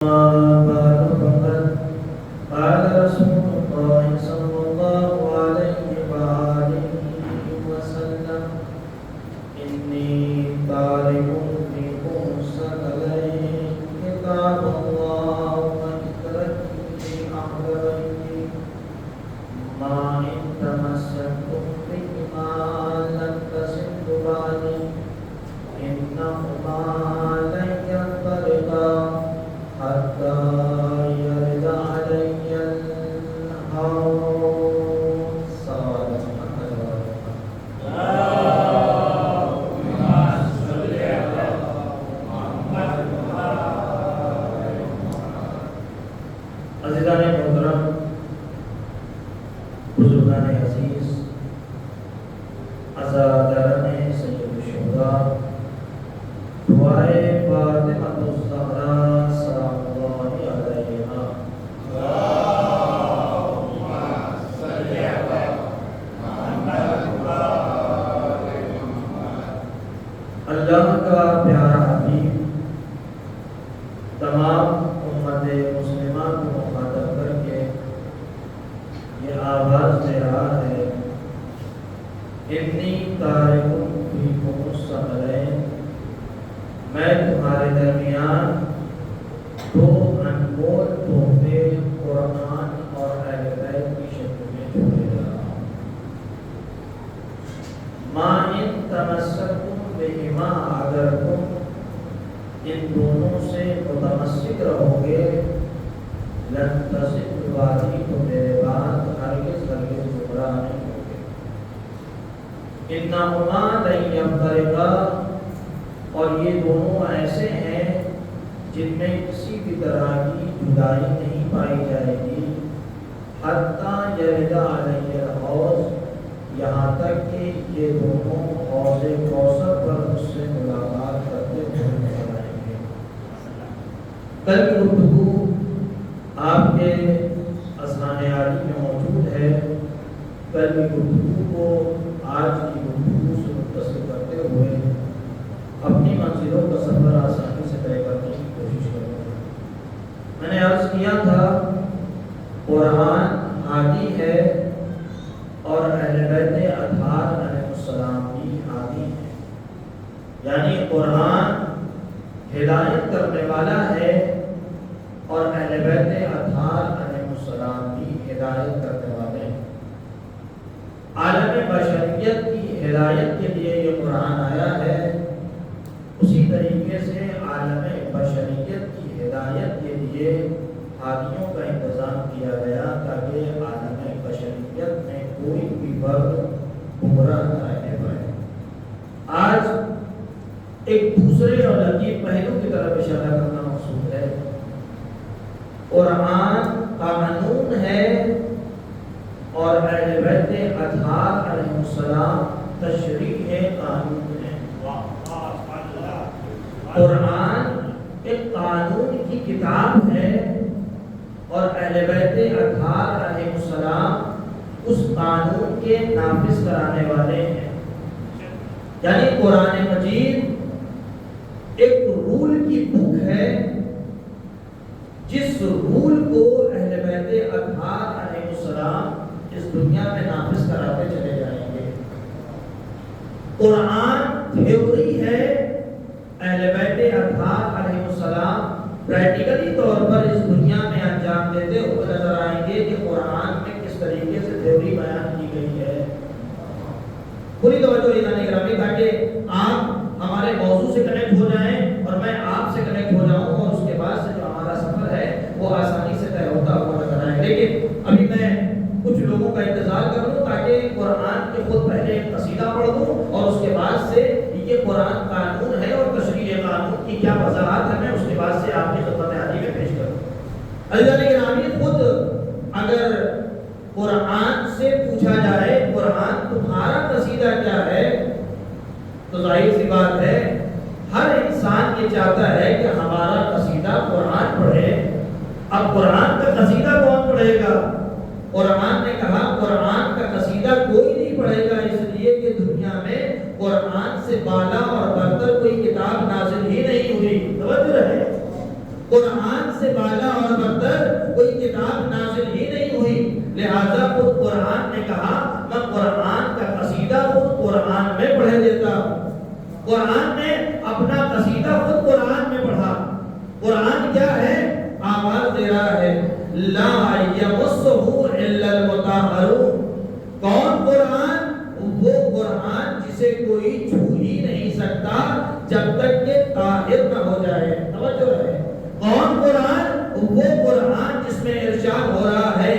بعد فقد قال رسول الله صلى الله عليه وآله وسلم إني تارك فيكم الثقلين كتاب الله وذكرتي أحببتي ما إن تمسكتم بهما لن تزلوا بعدي إنهما لن ينطلقا حتى يرد علي الحوض. عزیزان محترم، بزرگان عزیز، عزاداران سید الشہداء، دعائے فاطمہ الزہرا سلام اللہ علیہا، اللہ کا پیارا حبیب تمام امت مسلمہ کو مخاطب کر کے یہ آواز دے رہا ہے، انی تارک فیکم الثقلین، میں تمہارے درمیان دو انمول تحفے قرآن اور اہل بیت کی شکل میں چھوڑے جا رہا ہوں۔ ما ان تمسکتم بہما، اگر تم ان دونوں سے متمسک رہو گے، لن تزلوا بعدی، تو میرے بعد ہرگز گمراہ نہیں ہوگے۔ انہما لن یفترقا، اور یہ دونوں ایسے ہیں جن میں کسی بھی طرح کی جدائی نہیں پائی جائے گی، حتیٰ یرد علی الحوض، یہاں تک کہ یہ دونوں حوض کوثر پر مجھ سے ملاقات کرتے ہوئے نظر آئیں گے۔ کل کی گفتگو آپ کے اذہان عالی میں موجود ہے۔ کل کی گفتگو کو آج کی گفتگو سے متصل کرتے ہوئے اپنی منزلوں کا سفر آسانی سے طے کرنے کی کوشش کروں گا۔ میں نے عرض کیا تھا قرآن ہادی ہے اور اہل بیت اطہار علیہ السلام بھی ہادی ہے، یعنی قرآن ہدایت کرنے والا ہے اور اہل بیت اطہار علیہ السلام بھی ہدایت کرنے والے ہیں۔ عالم بشریت کی ہدایت کے لیے یہ قرآن آیا ہے، اسی طریقے سے عالم بشریت کی ہدایت کے لیے ہادیوں کا انتظام کیا گیا تاکہ عالم بشریت میں کوئی بھی فرد گمراہ نہ رہ پائے۔ آج ایک دوسرے اور لطیف پہلو کی طرف اشارہ کرنا مقصود ہے۔ قرآن قانون ہے اور اہل بیت اطہار علیہ السلام تشریع قانون ہے۔ قرآن ایک قانون کی کتاب ہے اور اہل بیت اطہار علیہ السلام اس قانون کے نافذ کرانے والے ہیں۔ یعنی قرآن مجید ایک رول کی بک ہے، جس رول کو اہل بیت اطہار علیہ السلام اس دنیا میں نافذ کراتے چلے جائیں گے۔ قرآن تھیوری ہے، اہل بیت اطہار علیہ السلام پریکٹیکلی طور پر اس دنیا میں انجام دیتے ہوئے نظر آئیں گے کہ قرآن میں کس طریقے سے تھیوری بیان کی گئی ہے۔ پوری توجہ دینا گرامی، تاکہ آپ ہمارے موضوع سے کنیکٹ ہو جائیں اور میں آپ سے کنیکٹ ہو جاؤں اور اس کے بعد سے جو ہمارا سفر ہے وہ آسانی سے طے ہوتا ہوا نظر آئے۔ لیکن ابھی میں کچھ لوگوں کا انتظار کر لوں تاکہ قرآن کے خود پہلے ایک قصیدہ پڑھ دوں اور اس کے بعد سے یہ قرآن قانون ہے اور تشریع قانون کی کیا وضاحت ہے میں اس کے بعد سے آپ کی خدمت عالی میں پیش کروں۔ عزیزان گرامی، خود اگر قرآن سے پوچھا جائے قرآن تمہارا قصیدہ کیا ہے، تو ظاہر سی بات ہے ہر انسان یہ چاہتا ہے کہ ہمارا قصیدہ قرآن پڑھے۔ اب قرآن کا قصیدہ کون پڑھے گا؟ قرآن نے کہا قرآن کا قصیدہ کوئی نہیں پڑھے گا، اس لیے کہ دنیا میں قرآن سے بالا اور برتر کوئی کتاب نازل ہی نہیں ہوئی۔ توجہ رہے، قرآن قرآن سے بالا اور برتر کوئی کتاب نازل ہی نہیں ہوئی، لہذا خود قرآن نے کہا میں قرآن کا قصیدہ خود قرآن میں پڑھ دیتا ہوں۔ قرآن نے اپنا قصیدہ خود قرآن میں پڑھا۔ قرآن کیا ہے؟ آواز دے رہا ہے لا یمسہ الا المطہرون۔ کون قرآن؟ وہ قرآن جسے کوئی چھو ہی نہیں سکتا جب تک کہ طاہر نہ ہو جائے۔ توجہ ہے، کون قرآن؟ وہ قرآن جس میں ارشاد ہو رہا ہے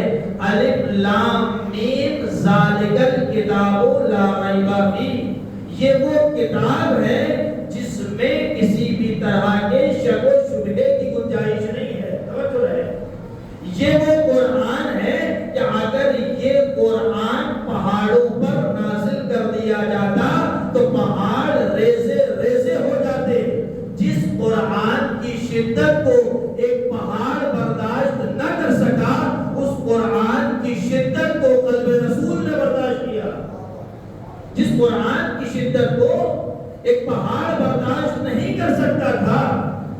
الف لام میم ذالک الکتاب لا ریب فیہ، یہ وہ کتاب ہے جس میں کسی بھی طرح کے شک و شبہے کی گنجائش نہیں ہے۔ توجہ ہے، یہ وہ قرآن ہے کہ اگر یہ قرآن پہاڑوں پر نازل کر دیا جاتا تو پہاڑ ریزے ریزے ہو جاتے۔ جس قرآن کی شدت کو ایک پہاڑ برداشت نہ کر سکا، اس قرآن کی شدت کو قلب رسول نے برداشت کیا۔ جس قرآن کی شدت کو ایک پہاڑ برداشت نہیں کر سکتا تھا،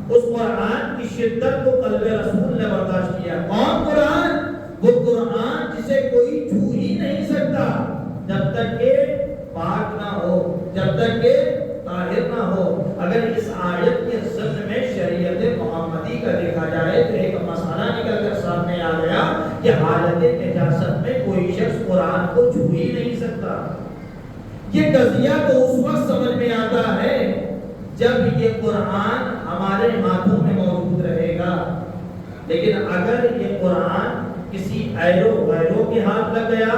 اس قرآن کی شدت کو قلب رسول نے برداشت کیا۔ کون قرآن؟ وہ قرآن جسے کوئی چھو ہی نہیں سکتا جب تک کہ پاک نہ ہو، جب تک کہ طاہر نہ ہو۔ اگر اس آیت کے ضمن میں شریعت محمدی کا دیکھا جائے تو ایک مسئلہ نکل کر سامنے آ گیا کہ حالت نجاست میں کوئی شخص قرآن کو چھو ہی نہیں سکتا۔ یہ قضیہ تو اس وقت سمجھ میں آتا ہے جب یہ قرآن ہمارے ہاتھوں میں موجود رہے گا، لیکن اگر یہ قرآن کسی ایرو غیروں کے ہاتھ لگ گیا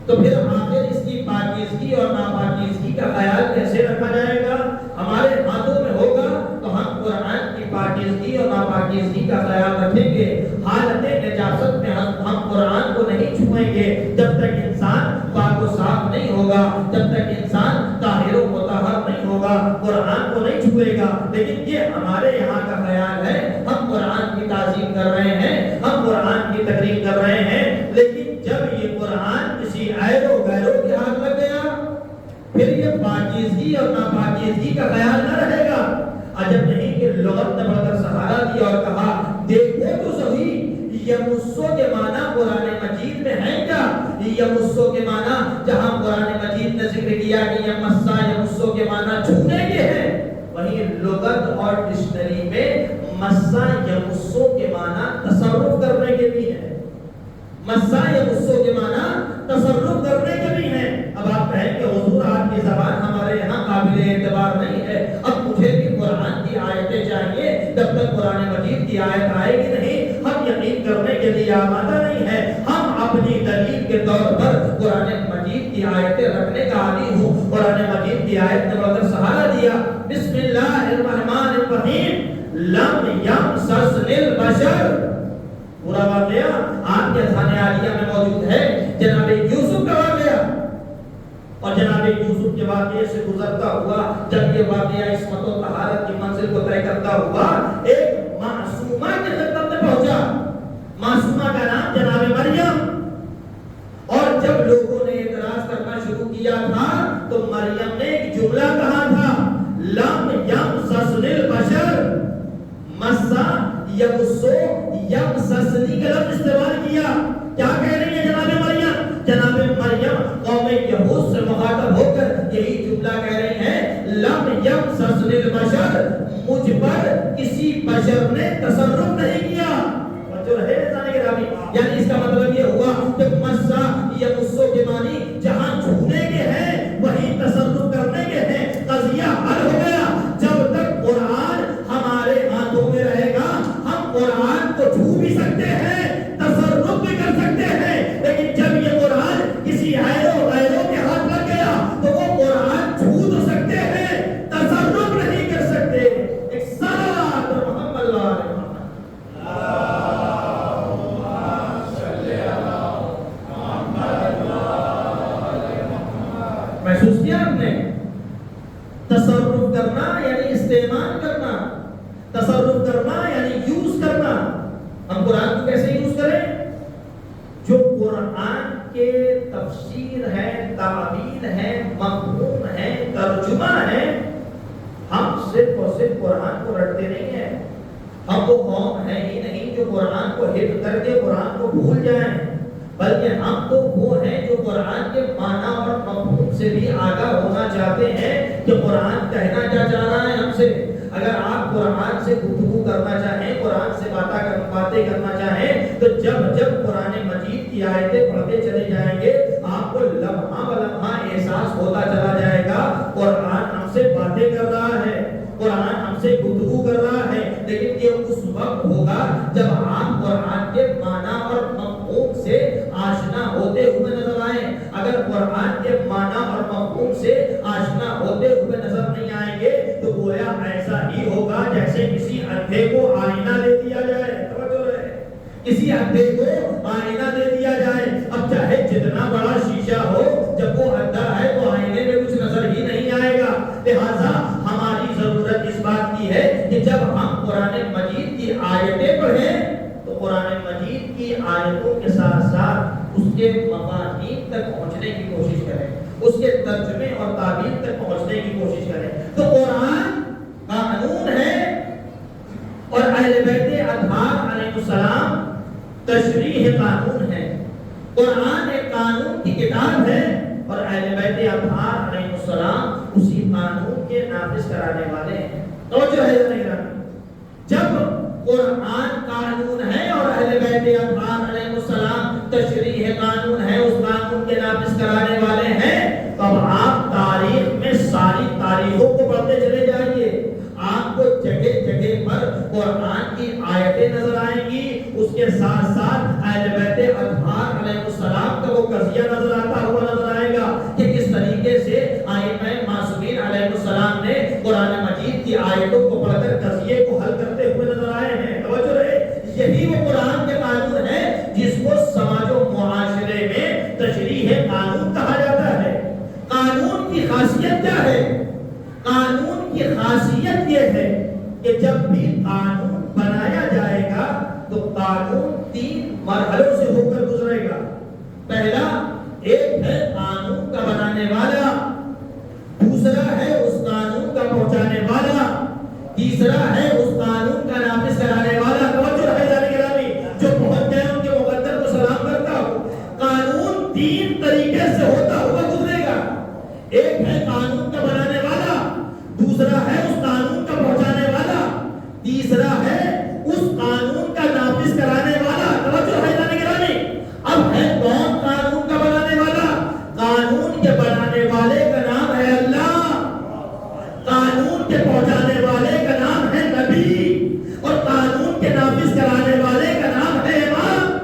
تو پھر آخر اس کی پاکیزگی اور ناپاکیزگی کا خیال کیسے رکھا جائے گا؟ ہمارے ہاتھوں میں ہوگا تو ہم قرآن کی پاکیزگی اور ناپاکیزگی کا خیال رکھیں گے۔ حالت نجاست میں ہم قرآن کو نہیں چھوئیں گے جب تک انسان پاک و صاف نہیں ہوگا، جب تک انسان طاہر و مطہر نہیں ہوگا قرآن کو نہیں چھوئے گا۔ لیکن یہ ہمارے یہاں کا خیال ہے، ہم قرآن کی تعظیم کر رہے ہیں، ہم قرآن کی تقریم کر رہے ہیں، لیکن جب یہ قرآن کسی ایرو غیروں کے ہاتھ لگ گیا پھر یہ پاکیزگی اور ناپاکیزگی کا خیال نہ رہے گا۔ عجب نہیں کہ لغت نے بڑھ کر سہارا دیا اور کہا دیکھو تو صحیح یمسو کے معنی قرآن مجید میں ہے کیا؟ یمسو کے معنی جہاں قرآن مجید نے ذکر کیا کہ یمسا یمسو کے معنی چھونے کے ہیں، وہیں لغت اور ڈکشنری میں مسا یمسو کے معنی تصرف کرنے کے بھی ہیں۔ مسا یمسو کے معنی تصرف کرنے کے بھی ہیں۔ اب آپ کہیں کہ حضور آپ کی زبان ہمارے یہاں قابل اعتبار نہیں ہے، اب مجھے بھی قرآن کی آیتیں چاہیے، جب تک قرآن مجید کی آیت آئے گی نہیں ہم یقین کرنے کے لیے آمادہ نہیں ہے۔ ہم اپنی دلیل کے طور پر قرآن مجید کی آیتیں رکھنے کا عادی ہوں۔ قرآن مجید کی آیت نے بڑھ کر سہارا دیا بسم اللہ الرحمن الرحیم لم یمسسنی البشر۔ پورا واقعہ آپ کے ذہن عالیہ میں موجود ہے، جناب یوسف کا واقعہ، اور جناب یوسف کے واقعے سے گزرتا ہوا جب یہ واقعہ عصمت و طہارت کی منزل کو طے کرتا ہوا ایک معصومہ کی خدمت میں پہنچا۔ معصومہ کا نام جناب مریم، اور جب لوگوں نے اعتراض کرنا شروع کیا تھا تو مریم نے ایک جملہ کہا تھا لم یمسسنی البشر، مسا یمسو یمسسنی کا لفظ استعمال کیا۔ کیا کہہ رہی ہے جناب مریم؟ جناب مریم قوم یہود سے مخاطب ہو کر یہی جملہ کہہ رہی ہیں لم یمسسنی البشر، مجھ پر کسی بشر نے تصرف نہیں کیا۔ جو رہے یعنی اس کا مطلب یہ ہوا کہ مسا یمسو کے معنی جہاں چھونے کے ہیں وہیں تصرف کرنے کے ہیں۔ قضیہ حل ہو گیا۔ جب تک قرآن ہمارے ہاتھوں میں رہے گا ہم قرآن کو چھو بھی سکتے ہیں، تصرف بھی کر سکتے ہیں، لیکن جب یہ قرآن کسی غیروں کے ہاتھ لگ گیا تو وہ قرآن چھو تو سکتے ہیں، تصرف نہیں کر سکتے۔ ایک صلوات محمد اللہ علیہ محسوس کیا آپ نے؟ تصرف کرنا یعنی استعمال کرنا، تصرف کرنا یعنی یوز کرنا۔ ہم قرآن کو کیسے یوز کریں؟ جو قرآن کے تفسیر ہے، تعبیر ہے، مفہوم ہے، ترجمہ ہے، ہم صرف اور صرف قرآن کو رٹتے نہیں ہیں، ہم وہ قوم ہے ہی نہیں جو قرآن کو حفظ کر کے قرآن کو بھول جائیں، بلکہ ہم تو وہ ہیں جو قرآن کے معنی اور مفہوم سے بھی آگاہ ہونا چاہتے ہیں کہ قرآن کہنا کیا چاہ رہا ہے ہم سے۔ اگر آپ قرآن سے گفتگو کرنا چاہیں، قرآن سے باتیں کرنا چاہیں، تو جب جب قرآن مجید کی آیتیں پڑھتے چلے جائیں گے، آپ کو لمحہ بلمحہ احساس ہوتا چلا جائے گا قرآن ہم سے باتیں کر رہا ہے، قرآن ہم سے گفتگو کر رہا ہے۔ لیکن یہ اس وقت ہوگا جب آپ قرآن کے معنی اور مفہوم سے آشنا ہوتے ہوئے نظر آئیں۔ اگر قرآن کے معنی اور مفہوم سے آشنا ہوتے ہوئے نظر نہیں آئیں گے تو گویا ایسا ہی ہوگا جیسے کسی اندھے کو آئینہ دے دیا جائے۔ توجہ رہے، کسی اندھے کو آئینہ دے دیا جائے، اب چاہے جتنا بڑا شیشہ ہو، جب وہ اندھا ہے تو آئینے میں کچھ نظر ہی نہیں آئے گا۔ لہذا ہماری ضرورت اس بات کی ہے کہ جب ہم قرآن مجید کی آیتیں پڑھیں تو قرآن مجید کی آیتوں کے ساتھ ساتھ اس کے مفاہیم تک پہنچنے کی کوشش کریں، اس کے ترجمے اور تعبیر تک پہنچنے کی کوشش کریں۔ تو قرآن قانون ہے اور اہل بیت اطہار علیہ السلام تشریح قانون ہے۔ قرآن ایک قانون کی کتاب ہے اور اہل بیت اطہار علیہ السلام اسی قانون کے نافذ کرانے والے ہیں۔ توجہ ہے جب قرآن قانون ہے اور اہل بیت اطہار علیہ السلام تشریح قانون ہے، اس قانون کے نافذ کرانے والے ہیں، تو اب آپ تاریخ میں ساری تاریخوں کو پڑھتے چلے جائیے، آپ کو جگہ جگہ پر قرآن کی آیتیں نظر آئیں گی، اس کے ساتھ ساتھ اہل بیت اطہار علیہ السلام کا وہ قضیہ نظر آتا ہوا نظر آئے گا کہ کس طریقے سے ائمہ معصومین علیہ السلام نے قرآن مجید کی آیتوں کو پڑھ کر قضیے کو حل کرتے ہوئے نظر آئے ہیں۔ توجہ رہے، یہی وہ قرآن کے قانون ہے جس کو سماج و معاشرے میں تشریح قانون کہا جاتا ہے۔ قانون کی خاصیت کیا ہے؟ قانون کی خاصیت یہ ہے کہ جب بھی قانون بنایا جائے گا تو قانون 3 مرحلوں سے ہو کر گزرے گا۔ پہلا ایک ہے قانون کا بنانے والا، دوسرا ہے اس قانون کا پہنچانے والا، تیسرا ہے اس قانون کا نافذ کرانے والا۔ توجہ ہے جانے گرامی، جو پہنچ گئے ان کے مقدر کو سلام کرتا ہوں۔ قانون 3 طریقے سے ہوتا ہوا گزرے گا، ایک ہے قانون کا بنانے والا، دوسرا ہے اس قانون کا پہنچانے والا، تیسرا ہے اس قانون کا نافذ کرانے والا۔ توجہ ہے جانے گرامی، اب ہے کون قانون کا بنانے والا؟ قانون کے بنانے والے کا نام ہے اللہ، قانون کے پہنچانے والے کا نام ہے نبی، اور قانون کے نافذ کرانے والے کا نام ہے امام۔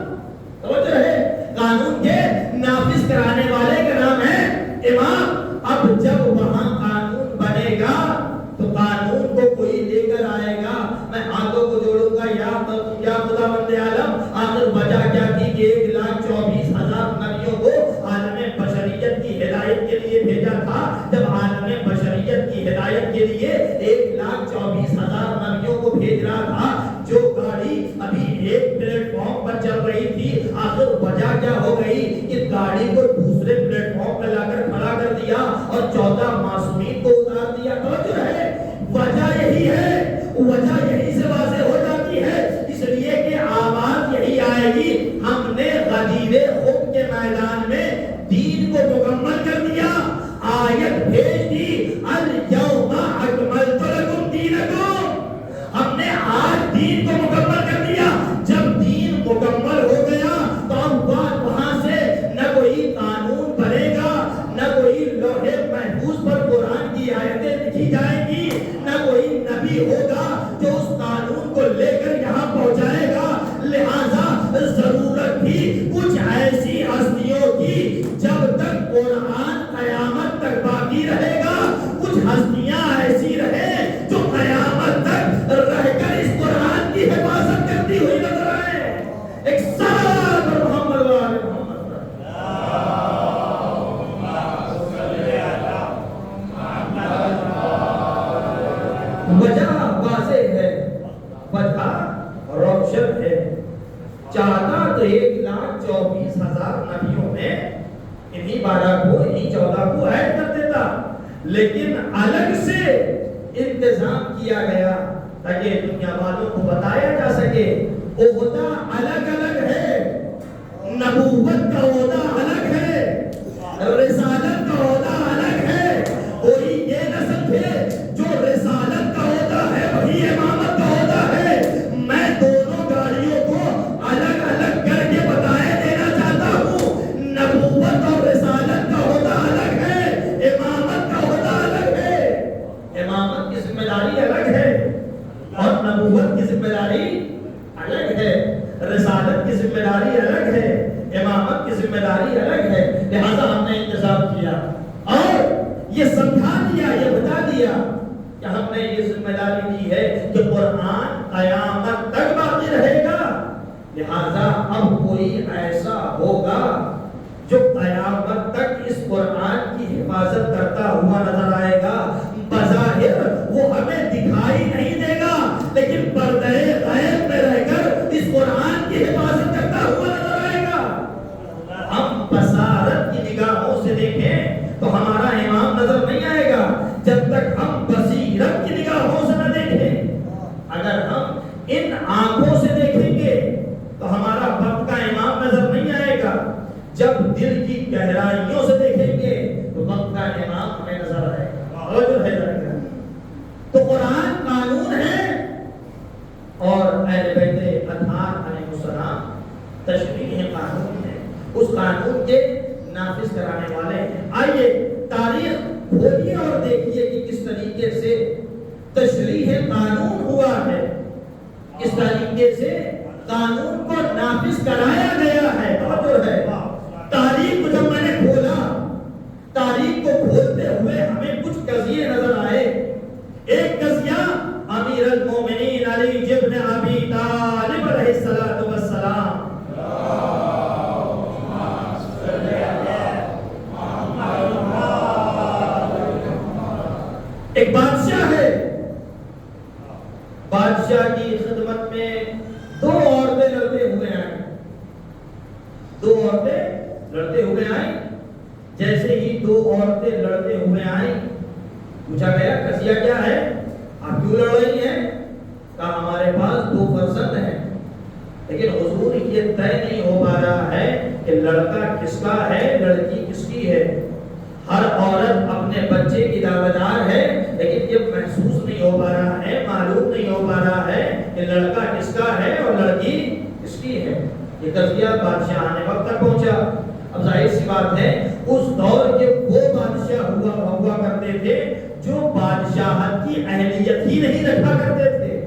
توجہ ہے، قانون کے نافذ کرانے والے کا نام ہے امام۔ اب جب وہاں قانون بنے گا تو قانون کو کوئی لے کر آئے گا، میں ہاتھوں کو جوڑوں گا، یا خدا بند عالم، آخر وجہ کیا تھی کہ 1,24,000 نبیوں کو عالم بشریت کی ہدایت کے لیے بھیجا تھا؟ جب عالم بشریت کی ہدایت کے لیے 1,24,000 نبیوں کو بھیج رہا تھا، جو گاڑی ابھی ایک پلیٹ فارم پر چل رہی تھی، آخر وجہ کیا ہو گئی کہ گاڑی کو دوسرے پلیٹ فارم پر لا کر کھڑا کر دیا اور 14 معصومین کو اتار دیا؟ توجہ ہے، وجہ یہی ہے، وجہ یہی سے واضح ہو جاتی ہے، اس لیے کہ آواز یہی آئے گی، ہم نے غدیر خود کے میدان میں دین کو مکمل کر دیا، آیت بھیج دی، الیوم اکملت لکم دینکم، ہم نے آج دین کو مکمل کر دیا۔ جب دین مکمل ہو گیا تو اب وہاں سے نہ کوئی قانون بنے گا، نہ کوئی لوہے محفوظ پر قرآن کی آیتیں لکھی جائیں گی، نہ کوئی نبی ہوگا جو اس قانون کو لے کر یہاں پہنچائے گا۔ لہذا ضرورت تھی کچھ ایسی ہستیوں کی، جب تک قرآن قیامت تک باقی رہے گا، کچھ ہستیاں ایسی رہیں جو قیامت تک رہ کر اس قرآن کی حفاظت کرتی ہوئی نظر آئے۔ ایک صلوات پر محمد و آل محمد۔ وجہ واضح ہے، وجہ روشن ہے، چاہتا تو 1,24,000 نبیوں میں انہی 12 کو، انہی 14 کو ایڈ کر دیتا، لیکن الگ سے انتظام کیا گیا تاکہ دنیا والوں کو بتایا جا سکے عہدہ الگ الگ ہے، نبوت کا عہدہ الگ ہے، رسالت کا عہدہ الگ ہے۔ کوئی یہ نہ سمجھے جو رسالت کا عہدہ ہے وہی امامت کا عہدہ ہے۔ میں دونوں گاڑیوں کو الگ الگ کر کے بتائے دینا چاہتا ہوں، نبوت اور رسالت کا عہدہ الگ ہے، امامت کا عہدہ الگ ہے۔ امامت کی ذمہ داری الگ ہے اور نبوت کی ذمہ داری الگ ہے، رسالت کی ذمہ داری الگ ہے، امامت کی ذمہ داری الگ ہے۔ لہذا ہم نے انتظام کیا اور یہ سمجھا دیا، یہ بتا دیا کہ ہم نے یہ ذمہ داری دی ہے کہ قرآن قیامت تک باقی رہے گا۔ لہذا اب کوئی ایسا ہوگا جو قیامت تک اس قرآن کی حفاظت کرتا ہوا نظر آئے گا، بظاہر وہ ہمیں دکھائی نہیں دے گا لیکن پردے غیب میں رہ کر اس قرآن کی حفاظت کرتا ہوا نظر آئے گا۔ ہم بصارت کی نگاہوں سے دیکھیں تو ہمارا امام نظر نہیں آئے گا جب تک ہم بصیرت کی نگاہوں سے نہ دیکھیں۔ اگر ہم ان آنکھوں سے دیکھیں گے تو ہمارا وقت کا امام نظر نہیں آئے گا، جب دل کی گہرائیوں سے دیکھیں گے تو وقت کا امام ہمیں نظر آئے گا۔ تو قرآن قانون ہے اور اہل بیت اطہار علیہ السلام تشریح قانون ہے، اس قانون کے نافذ کرانے والے ہیں۔ آئیے تاریخ کھولیے اور دیکھیے کہ کس طریقے سے تشریح قانون ہوا ہے، کس طریقے سے قانون کو نافذ کرایا گیا ہے۔ توجہ ہے، تاریخ کو جب میں نے کھولا، تاریخ کو کھولتے ہوئے ہمیں کچھ قضیے نظر آئے۔ ایک قضیہ امیر المومنین علی ابن ابی طالب علیہ السلام، ایک بادشاہ ہے، بادشاہ کی خدمت میں دو عورتیں لڑتے ہوئے آئیں، دو عورتیں لڑتے ہوئے آئیں۔ جیسے ہی دو عورتیں لڑتے ہوئے آئیں، پوچھا گیا قضیہ کیا ہے، آپ کیوں لڑ رہی ہیں؟ کہا ہمارے پاس دو فرزند ہیں، لیکن حضور یہ طے نہیں ہو پا رہا ہے کہ لڑکا کس کا ہے، لڑکی کس کی ہے۔ ہر عورت اپنے بچے کی دعویدار ہے لیکن یہ محسوس نہیں ہو پا رہا ہے، معلوم نہیں ہو پا رہا ہے کہ لڑکا کس کا ہے اور لڑکی کس کی ہے۔ یہ قضیہ بادشاہ نے وقت تک پہنچا۔ اب ظاہر سی بات ہے اس دور کے وہ بادشاہ ہوا کرتے تھے جو بادشاہت کی اہلیت ہی نہیں رکھا کرتے تھے،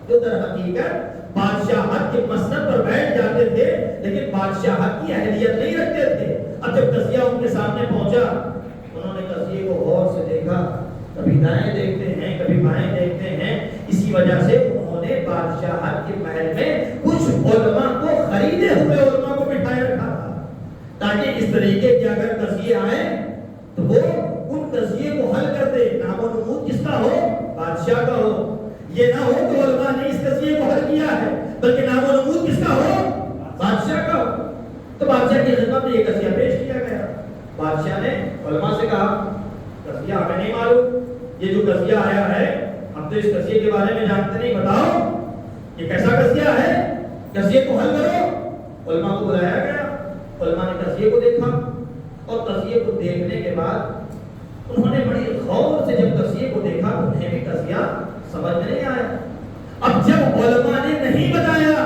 جو در حقیقت بادشاہت کے مسند پر بیٹھ جاتے تھے لیکن بادشاہت کی اہلیت نہیں رکھتے تھے۔ اب جب قضیہ ان کے سامنے پہنچا، انہوں نے قضیے کو غور سے دیکھا، کبھی دائیں دیکھتے ہیں کبھی بائیں دیکھتے ہیں۔ اسی وجہ سے انہوں نے بادشاہت کے محل میں کچھ علماء کو خریدے ہوئے علماء کو بٹھائے رکھا تھا تاکہ اس طریقے کے اگر قضیے آئیں تو وہ ان قضیے کو حل کر دے۔ نام و نمود کس کا ہو؟ بادشاہ کا ہو۔ یہ نہ ہو کہ علماء نے اس قضیے کو حل کیا ہے بلکہ نام و نمود کس کا ہو؟ بادشاہ کا ہو۔ تو بادشاہ کی خدمت میں یہ قضیہ پیش کیا گیا۔ بادشاہ نے علماء سے کہا قضیہ ہمیں نہیں معلوم، یہ جو قضیہ آیا ہے ہم تو اس قضیے کے بارے میں جانتے نہیں، بتاؤ یہ کیسا قضیہ ہے، قضیے کو حل کرو۔ علماء کو بلایا گیا، علماء نے قضیے کو دیکھا اور قضیے کو دیکھنے کے بعد انہوں نے بڑی غور سے جب قضیے کو دیکھا تو انہیں بھی قضیہ سمجھ میں نہیں آیا۔ اب جب علماء نے نہیں بتایا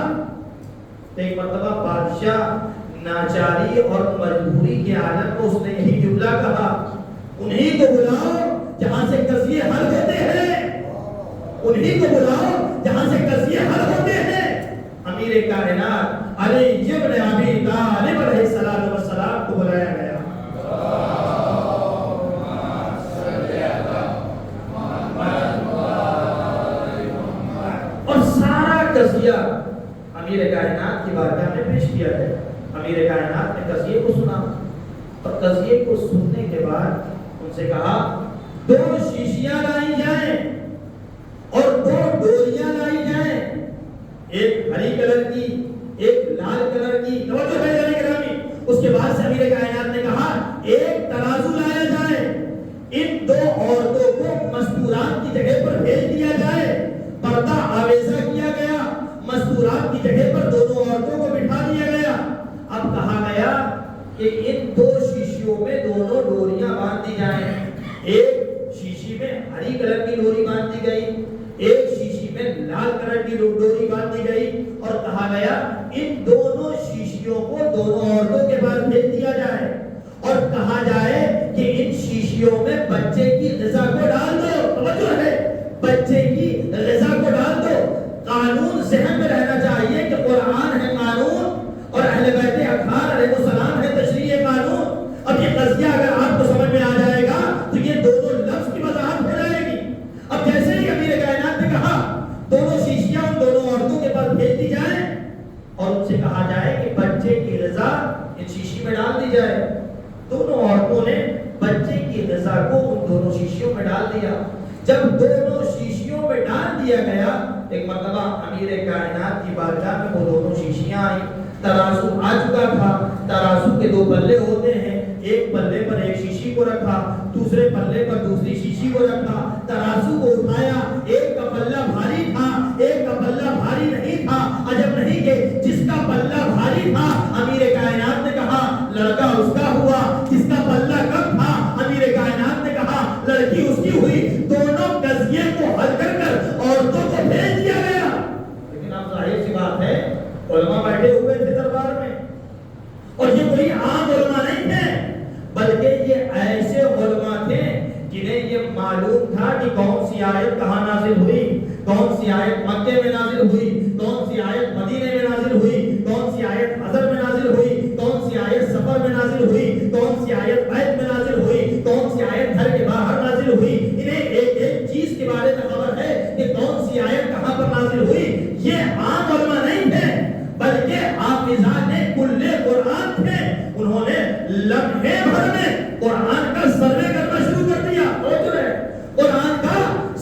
تو ایک مرتبہ بادشاہ ناچاری اور مجبوری کے عالم میں اس نے یہی جملہ کہا، انہی کو بلاؤ جہاں سے قضیے حل ہوتے ہیں، انہی کو بلاؤ جہاں سے قضیے حل ہوتے ہیں۔ امیر کائنات علی ابن ابی طالب علیہ السلام کو بلایا گیا۔ اور سارا قضیہ امیر کائنات کی بارگاہ میں پیش کیا گیا۔ امیر کائنات نے قضیے کو سنا اور قضیے کو سننے کے بعد ان سے کہا دو شیشیاں لائی جائیں اور دو ڈوریاں لائی جائیں، ایک ہری کلر کی ایک لال کلر کی۔ توجہ ہے میرے گرامی۔ اس کے بعد سے امیر کائنات نے کہا ایک ترازو لایا جائے، ان دو عورتوں کو مستورات کی جگہ پر بھیج دیا جائے، پردہ آویزہ کیا گیا، مستورات کی جگہ پر دونوں عورتوں کو بٹھا دیا گیا۔ اب کہا گیا کہ ان دو شیشیوں میں دونوں ڈوریاں باندھ دی جائیں، ایک شیشی میں ہری کلر کی ڈوری باندھ دی گئی، ایک شیشی میں لال کلر کی ڈوری باندھ دی گئی، اور کہا گیا ان دونوں شیشیوں کو دونوں عورتوں کے پاس بھیج دیا جائے اور کہا جائے کہ ان شیشیوں میں بچے کی غذا کو ڈال دو۔ توجہ ہے، بچے کی غذا کو ڈال دو۔ قانون ذہن میں رہنا چاہیے کہ قرآن ہے قانون اور اہل بیت اطہار علیہ السلام ہے تشریع قانون۔ اب یہ قضیہ اگر آپ کو سمجھ میں آ جائے گا تو یہ دونوں لفظ کی وضاحت ہو جائے گی۔ اب جیسے ہی امیر کائنات نے کہا دونوں شیشیاں ان دونوں عورتوں کے پاس بھیج دی جائیں اور ان سے کہا جائے کہ بچے کی غذا ان شیشی میں ڈال دی جائے، دونوں عورتوں نے بچے کی غذا کو ان دونوں شیشیوں میں ڈال دیا۔ جب دونوں شیشیوں میں ڈال دیا گیا، ایک مرتبہ امیر کائنات کی بارگاہ میں وہ دونوں شیشیاں آئیں، ترازو آ چکا تھا، ترازو کے دو پلے ہوتے ہیں، ایک پلے پر ایک شیشی کو رکھا، دوسرے پلے پر دوسری شیشی کو رکھا، ترازو کو اٹھایا، ایک کا پلہ بھاری تھا ایک کا پلہ بھاری نہیں تھا۔ عجب نہیں کہ جس کا پلہ بھاری تھا امیر کائنات نے کہا لڑکا اس کا ہوا، جس کا پلہ کم تھا امیر کائنات نے کہا لڑکی اس کی ہوئی۔ دونوں قضیے کو حل کر کر عورتوں کو بھیج دیا گیا۔ لیکن اب ظاہر سی بات ہے علماء بیٹھے ہوئے تھے دربار میں، اور یہ کوئی عام علماء نہیں تھے بلکہ یہ ایسے علماء تھے جنہیں یہ معلوم تھا کہ کون سی آیت کہاں نازل ہوئی، کون سی آیت مکے میں نازل ہوئی، کون سی آیت مدینے میں نازل ہوئی، کون سی آیت حضر میں نازل ہوئی، کون سی آیت سفر میں نازل ہوئی، کون سی آیت بیت میں نازل ہوئی، کون سی آیت گھر کے باہر نازل ہوئی۔ انہیں ایک ایک چیز کے بارے میں خبر ہے کہ کون سی آیت کہاں پر نازل ہوئی۔ یہ عام علماء نہیں تھے بلکہ حافظان کل قرآن تھے۔ انہوں نے لمحے بھر میں قرآن کا سروے کرنا شروع کر دیا، قرآن کا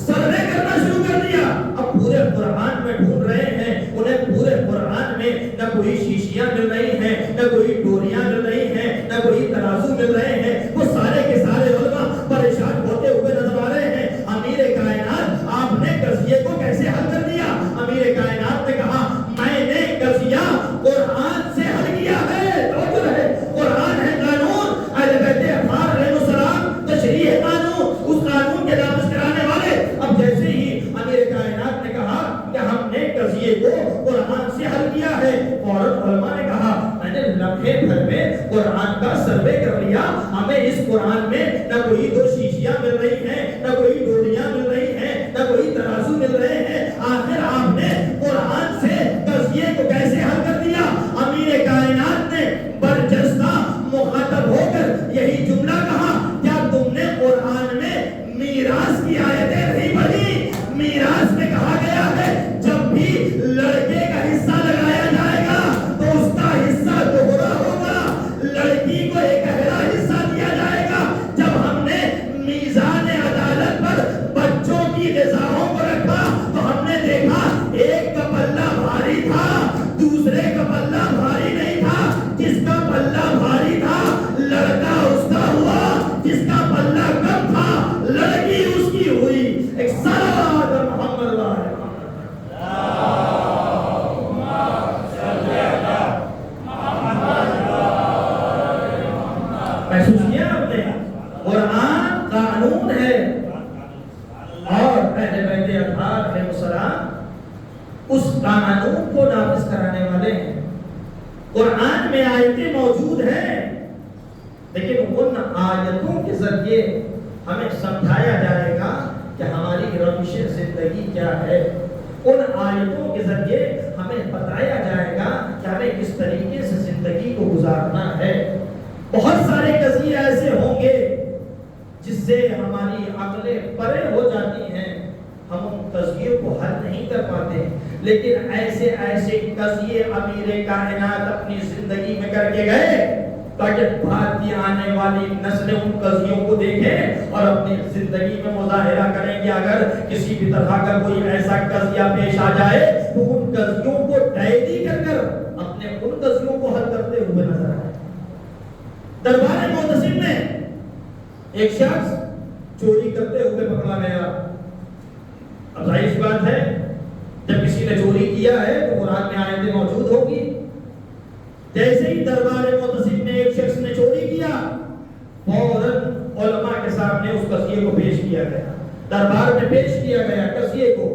سروے کرنا شروع کر دیا۔ اب پورے قرآن میں ڈھونڈ رہے ہیں، انہیں پورے قرآن میں نہ کوئی شیشیاں مل رہی ہیں، نہ کوئی ڈوریاں مل رہی ہیں، نہ کوئی ترازو مل رہے ہیں۔ وہ سارے کے سارے علماء پریشان ہوتے ہوئے نظر آ رہے ہیں۔ امیر کائنات آپ نے قضیے کو کیسے حل کر دیا؟ امیر کائنات نے کہا میں نے قضیہ قرآن سے حل کیا ہے۔ قرآن ہے قانون، اہل بیت اطہار علیہ السلام تشریع قانون، اس قانون کے نافذ کرانے والے۔ اب جیسے ہی امیر کائنات نے کہا کہ ہم نے قضیے کو قرآن سے حل کیا ہے، فوراً علماء نے کہا میں نے لمحے بھر میں قرآن کا سروے کر لیا، ہمیں اس قرآن میں نہ کوئی دو شیشیاں مل رہی ہیں، نہ کوئی ڈوریاں مل رہی ہیں، نہ کوئی ترازو مل رہے ہیں۔ آخر آپ نے قرآن سے قضیے کو کیسے حل کر دیا؟ امیر کائنات نے برجستہ مخاطب ہو کر یہی جملہ کہا کیا تم نے قرآن میں میراث کی آیتیں نہیں پڑھی؟ میراث میں کہا گیا ہے جب بھی لڑکے کا حصہ لگایا جائے گا تو اس کا حصہ دوہرا ہوگا، لڑکی کو ایک گہرا حصہ دیا جائے گا۔ جب ہم نے میزان عدالت پر بچوں کی غذاؤں کو رکھا تو ہم نے دیکھا ایک کا پلہ بھاری تھا، دوسرے کا پلہ بھاری نہیں تھا۔ جس کا پلہ بھاری تھا لڑکا اس کا ہوا، جس کا پلہ کم تھا لڑکی اس کی ہوئی۔ ایک صلوات محمد محسوس کیا آپ نے؟ قرآن قانون ہے اور اہل بیت اطہار علیہ السلام اس قانون کو نافذ کرانے والے ہیں۔ قرآن میں آیتیں موجود ہیں لیکن ان آیتوں کے ذریعے ہمیں سمجھایا جائے گا کہ ہماری روش زندگی کیا ہے۔ ان آیتوں کے ذریعے ہمیں بتایا جائے گا کہ ہمیں کس طریقے سے زندگی کو گزارنا ہے۔ بہت سارے قضیے ایسے ہوں گے جس سے ہماری عقلیں پرے ہو جاتی ہیں، ہم ان قضیوں کو حل نہیں کر پاتے، لیکن ایسے ایسے قضیے امیر کائنات اپنی زندگی میں کر کے گئے تاکہ بعد کی آنے والی نسلیں ان قضیوں کو دیکھیں اور اپنی زندگی میں مظاہرہ کریں کہ اگر کسی بھی طرح کا کوئی ایسا قضیہ پیش آ جائے تو ان قضیوں کو ڈائری کر کر اپنے ان قضیوں کو حل کرتے ہوئے نظر آئے۔ دربار معتصم میں ایک شخص چوری کرتے ہوئے پکڑا گیا۔ اب ظاہر سی بات ہے دربار معتصم میں ایک شخص نے چوری کیا، فوراً علماء کے سامنے اس قضیے کو پیش کیا گیا، دربار میں پیش کیا گیا، قضیے کو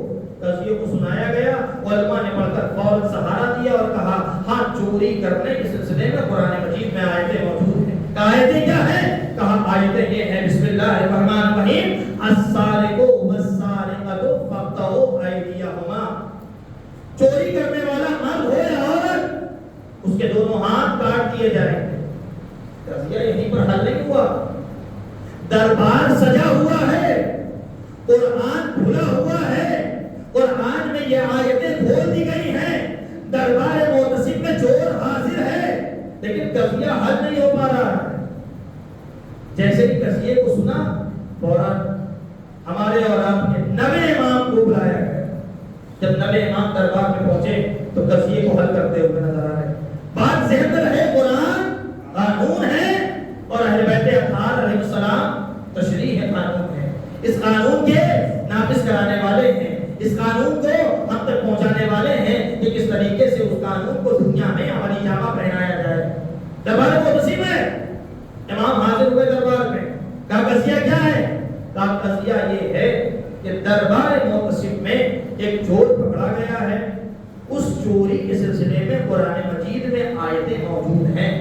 سنایا گیا۔ علماء نے پڑھ کر فوراً سہارا دیا اور کہا ہاں چوری کرنے کے سلسلے میں قرآن مجید میں آیتیں موجود ہیں۔ آیتیں کیا ہیں؟ کہا آیتیں یہ ہیں بسم اللہ الرحمن الرحیم السارق والسارقۃ فاقطعوا ایدیہما، چوری کرنے والا مرد ہو یا عورت اس کے دونوں ہاتھ کاٹ دیے جائیں گے۔ قضیہ یہیں پر حل نہیں ہوا، دربار سجا ہوا ہے، قرآن کھلا ہوا ہے، قرآن میں یہ آیتیں کھول دی گئی ہیں، دربار معتصم میں چور حاضر ہے، لیکن قضیہ حل نہیں ہو پا رہا ہے۔ جیسے ہی قضیے کو سنا فوراً ہمارے اور آپ کے 9 امام کو بلایا گیا۔ جب 9 امام دربار میں پہنچے تو قضیے کو حل کرتے ہوئے نظر آ رہے۔ بات ذہن میں رہے، قرآن قانون ہے اور اہل بیت اطہار علیہ السلام تشریح ہے، قانون ہے، اس قانون کے نافذ کرانے والے ہیں، اس قانون کو ہم تک پہنچانے والے ہیں کہ کس طریقے سے اس قانون کو دنیا میں عملی جامہ پہنایا جائے۔ دربار معتصم ہے، امام حاضر ہوئے دربار میں، کہا قضیہ کیا ہے؟ کہا قضیہ یہ ہے کہ دربار معتصم میں ایک چور پکڑا گیا ہے، اس چوری کے سلسلے میں قرآن مجید میں آیتیں موجود ہیں۔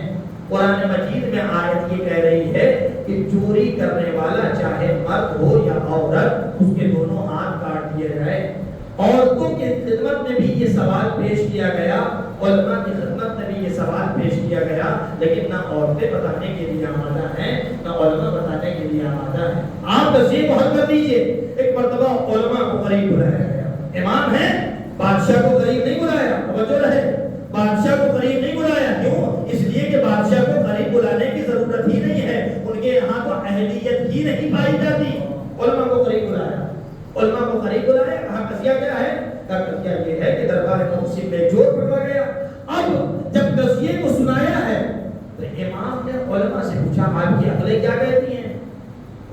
قرآن مجید میں آیت یہ کہہ رہی ہے کہ چوری کرنے والا چاہے مرد ہو یا عورت اس کے دونوں ہاتھ کاٹ دیے جائے۔ عورتوں کی خدمت میں بھی یہ سوال پیش کیا گیا، علماء کی خدمت میں بھی یہ سوال پیش کیا گیا، لیکن نہ عورتیں بتانے کے لیے آمادہ ہیں نہ علماء بتانے کے لیے آمادہ ہیں۔ آپ قضیے کو حل کر دیجئے۔ ایک مرتبہ علماء کو قریب بلایا گیا، امام ہے، بادشاہ کو قریب نہیں بلایا، توجہ رہے، بادشاہ کو قریب نہیں بلایا، کیوں؟ اس لیے کہ بادشاہ کو قریب بلانے کی ضرورت ہی نہیں ہے، ان کے یہاں تو اہلیت ہی نہیں پائی جاتی۔ علماء کو قریب بلایا، علماء کو قریب بلایا، کہا قضیہ کیا ہے؟ کہا قضیہ یہ ہے کہ دربار معتصم میں چور پکڑا گیا۔ اب جب قضیے کو سنایا ہے تو امام نے علماء سے پوچھا آپ کی عقلیں کیا کہتی ہیں؟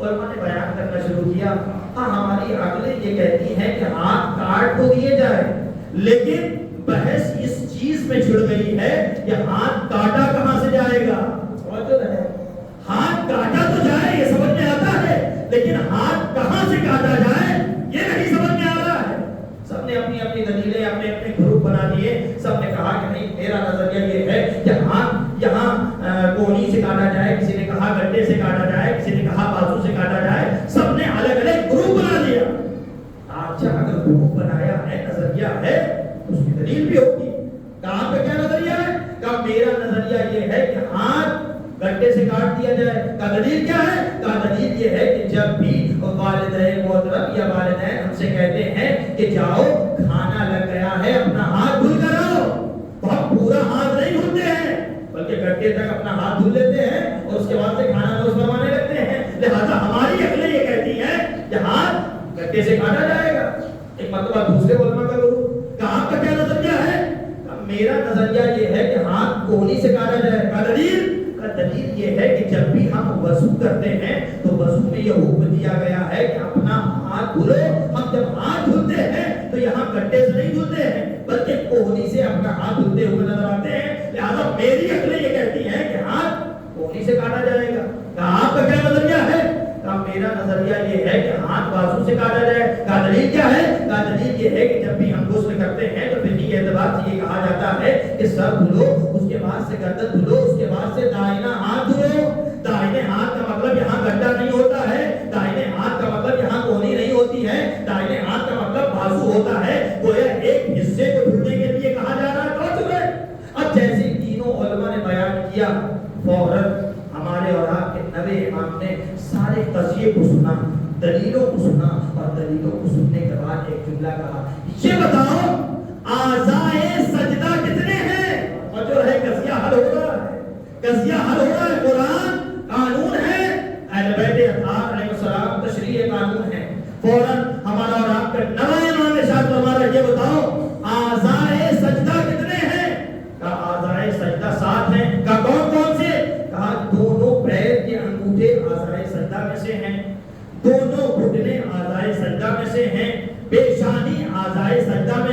علماء نے بیان کرنا شروع کیا، ہاں ہماری عقلیں یہ کہتی ہیں کہ ہاتھ کاٹ تو دیے جائے، لیکن بحث اس چیز میں چھڑ گئی ہے کہ ہاتھ کاٹا کہاں سے جائے گا؟ ہاتھ کاٹا تو جائے یہ سمجھ میں آتا ہے، لیکن ہاتھ کہاں سے کاٹا جائے یہ نہیں سمجھ میں آ رہا ہے۔ سب نے اپنی اپنی دلیلیں، اپنے اپنے گروپ بنا دیے، سب نے کہا کہ نہیں میرا نظریہ یہ ہے کہ ہاتھ یہاں کونی سے کاٹا جائے، کسی نے کہا گڈے سے کاٹا جائے، کسی نے کہا بازو سے کاٹا جائے، سب نے الگ الگ گروپ بنا دیا۔ اچھا اگر گروپ بنایا ہے، نظریہ ہے، اس کی دلیل بھی ہوگی۔ کہاں پہ کیا نظریہ ہے؟ کہا میرا نظریہ یہ ہے کہ ہاتھ گڈے سے کاٹ دیا جائے۔ کا دلیل کیا ہے؟ کا دلیل یہ ہے کہ جب بھی والدین محترم یا والدین ہم سے کہتے ہیں کہ جاؤ کھانا لگ گیا ہے اپنا ہاتھ دھل کر آؤ، تو ہم پورا ہاتھ نہیں دھلتے ہیں بلکہ گڈے تک اپنا ہاتھ دھل لیتے ہیں اور اس کے بعد سے کھانا نوش فرمانے لگتے ہیں۔ لہذا ہماری عقلیں یہ کہتی ہیں کہ ہاتھ گڈے سے کاٹا جائے گا۔ ایک مرتبہ دوسرے علماء کا گروپ، کہا آپ کا کیا نظریہ ہے؟ میرا نظریہ یہ ہے کہ ہاتھ کونی سے کاٹا جائے۔ کا دلیل یہ ہے کہ جب بھی ہم وضو کرتے ہیں تو وضو میں یہ حکم دیا گیا ہے کہ اپنا ہاتھ دھلو۔ ہم جب ہاتھ دھلتے ہیں تو یہاں گڈے سے نہیں دھلتے ہیں بلکہ کونی سے اپنا ہاتھ دھلتے ہوئے نظر آتے ہیں۔ لہذا میری عقلیں یہ کہتی ہیں کہ ہاتھ کونی سے کاٹا جائے گا۔ کہا آپ کا کیا نظریہ ہے؟ کہا میرا نظریہ یہ ہے کہ ہاتھ بازو سے کاٹا جائے۔ کا دلیل کیا ہے؟ کا دلیل یہ ہے کہ جب بھی ہم غسل کرتے ہیں تو فقہی اعتبار سے یہ کہا جاتا ہے کہ سر دھلو، اس کے بعد سے گردن دھلو، اس کے بعد سے دائنا ہاتھ دھلو۔ دائنے ہاتھ کا مطلب یہاں گڈھا نہیں ہوتا ہے، دائنے ہاتھ کا مطلب یہاں کونی نہیں ہوتی ہے، دائنے ہاتھ کا مطلب بازو ہوتا ہے۔ گویا ایک حصے کو دھلنے کے لیے کہا جا رہا ہے۔ اب جیسے تینوں علماء نے بیان کیا، فوراً ہمارے اور آپ کے 9 امام نے سارے قضیے کو سنا، دلیلوں کو سنا، اور دلیلوں کو سننے کے بعد ایک جملہ کہا، یہ بتاؤ اعضائے سجدہ کتنے ہیں؟ اور جو ہے قضیہ حل ہو رہا ہے، قضیہ حل ہو رہا ہے۔ قرآن قانون ہے، اہل بیت اطہار علیہ السلام تشریح قانون ہے۔ فوراً ہمارا اور آپ کا 9 امام ارشاد فرما رہا ہے، یہ بتاؤ اعضائے سجدہ کتنے ہیں؟ کہا اعضائے سجدہ 7 ہیں۔ کہا کون کون سے؟ کہا دونوں پیر کے انگوٹھے اعضائے سجدہ میں سے ہیں، دونوں گھٹنے اعضائے سجدہ میں سے ہیں، پیشانی اعضائے سجدہ میں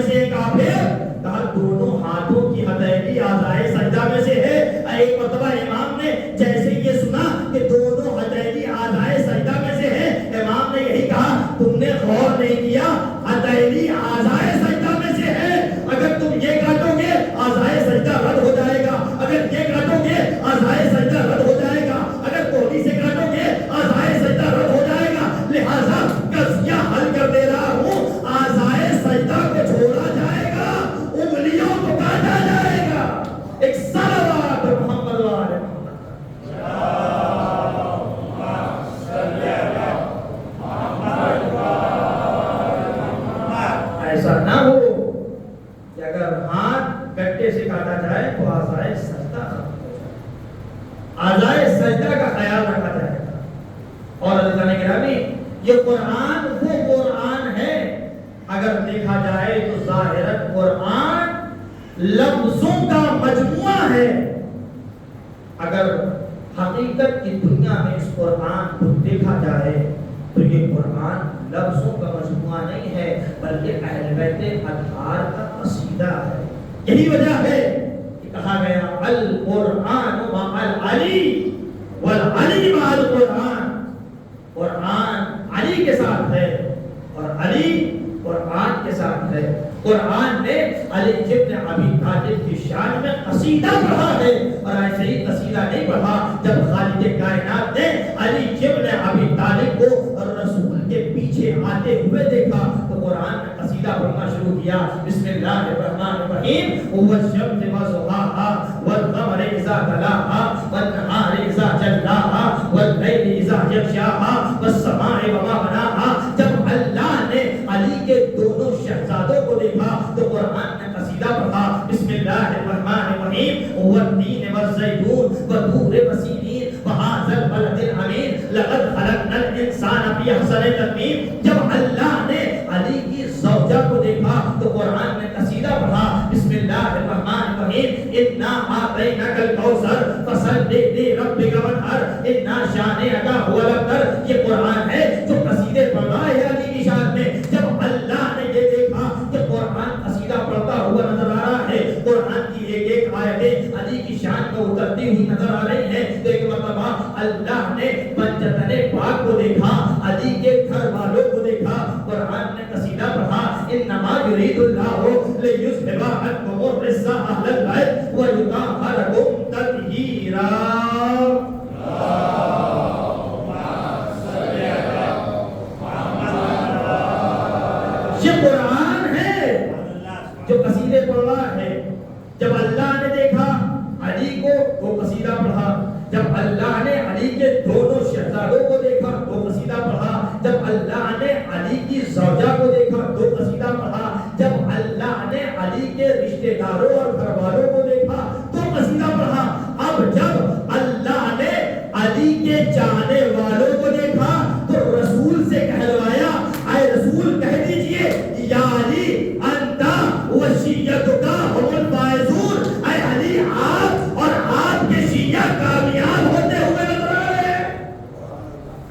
ایک مرتبہ امام نے جیسے یہ سنا کہ دونوں ہتھیلی اعضائے سجدہ میں سے ہیں، امام نے یہی کہا تم نے غور نہیں کیا، ہتھیلی اعضائے سجدہ میں سے ہے، اگر تم یہ کاٹو گے اعضائے سجدہ رد ہو جائے گا، اگر یہ کاٹو گے اعضائے سجدہ رد ہو جائے گا، اگر کوہنی سے کاٹو گے اعضائے سجدہ رد ہو جائے گا، لہذا قضیہ حل کر دے رہا ہوں، اعضائے سجدہ کو چھوڑا جائے گا، انگلیوں کو کاٹا جائے گا۔ ایک صلوات محمد وآل محمد۔ ایسا نہ ہو کہ اگر ہاتھ گٹے سے کاٹا جائے تو اعضائے سجدہ ختم ہو جائے، اعضائے سجدہ کا خیال رکھا جائے گا۔ اور عزیزان گرامی، یہ قرآن وہ قرآن ہے، اگر دیکھا جائے تو ظاہراً قرآن لفظوں کا مجموعہ ہے، اگر حقیقت کی دنیا میں اس قرآن کو دیکھا جائے تو یہ قرآن لفظوں کا مجموعہ نہیں ہے بلکہ اہل بیت اطہار کا قصیدہ ہے۔ یہی وجہ ہے کہ کہا گیا القرآن مع العلی والعلی مع القرآن، قرآن علی کے ساتھ ہے اور علی قرآن کے ساتھ ہے۔ قرآن نے علی ابن ابی طالب کی شان میں قصیدہ پڑھا ہے، اور ایسے ہی قصیدہ نہیں پڑھا، جب خالق کائنات نے علی ابن ابی طالب کو رسول کے پیچھے آتے ہوئے دیکھا تو قرآن نے قصیدہ پڑھنا شروع کیا۔ بسم اللہ الرحمن الرحیم، والشمس وضحاها والقمر اذا تلاها والنهار اذا جلاها واللیل اذا یغشاها والسماء وما بناها۔ جب اللہ نے علی کے دونوں شہزادوں کو دیکھا تو قرآن نے قصیدہ پڑھا۔ بسم اللہ الرحمن الرحیم، والتین والزیتون وطور وسینین وہذا البلد الامین لقد خلقنا الانسان فی احسن تقویم۔ جب اللہ نے علی کی زوجہ کو دیکھا تو قرآن نے قصیدہ پڑھا۔ بسم اللہ الرحمن الرحیم، انا اعطیناک الکوثر فصلی لربک وانحر انا شانئک هو الابتر۔ یہ قرآن ہے جو قصیدے پڑھ رہا ہے علی کی شان میں۔ جب اللہ نے یہ دیکھا کہ قرآن قصیدہ پڑھتا ہوا نظر آ رہا ہے، قرآن کی ایک ایک آیتیں علی کی شان میں اترتی ہوئی نظر آ رہی ہیں، تو ایک مرتبہ اللہ نے بنجتن پاک کو دیکھا، علی کے گھر والوں کو دیکھا، قرآن نے قصیدہ پڑھا۔ انما یرید اللہ لیذھب عنکم الرجس اہل البیت ویطہرکم تطہیرا۔ یہ قرآن ہے جو قصیدے پڑھ رہا ہے۔ جب اللہ نے دیکھا علی کو وہ قصیدہ پڑھا، جب اللہ نے علی کے دونوں شہزادوں کو دیکھا وہ قصیدہ پڑھا، جب اللہ نے علی کی زوجہ کو دیکھا تو قصیدہ پڑھا، جب اللہ نے علی کے رشتہ داروں اور گھر والوں کو دیکھا تو قصیدہ پڑھا۔ اب جب اللہ نے علی کے چاہنے والوں کو دیکھا تو رسول سے کہلوایا، اے رسول کہہ دیجئے یا علی انتا وشیتک هم الفائزون، اے علی آپ اور آپ کے شیعہ کامیاب ہوتے ہوئے نظر آ رہے ہیں۔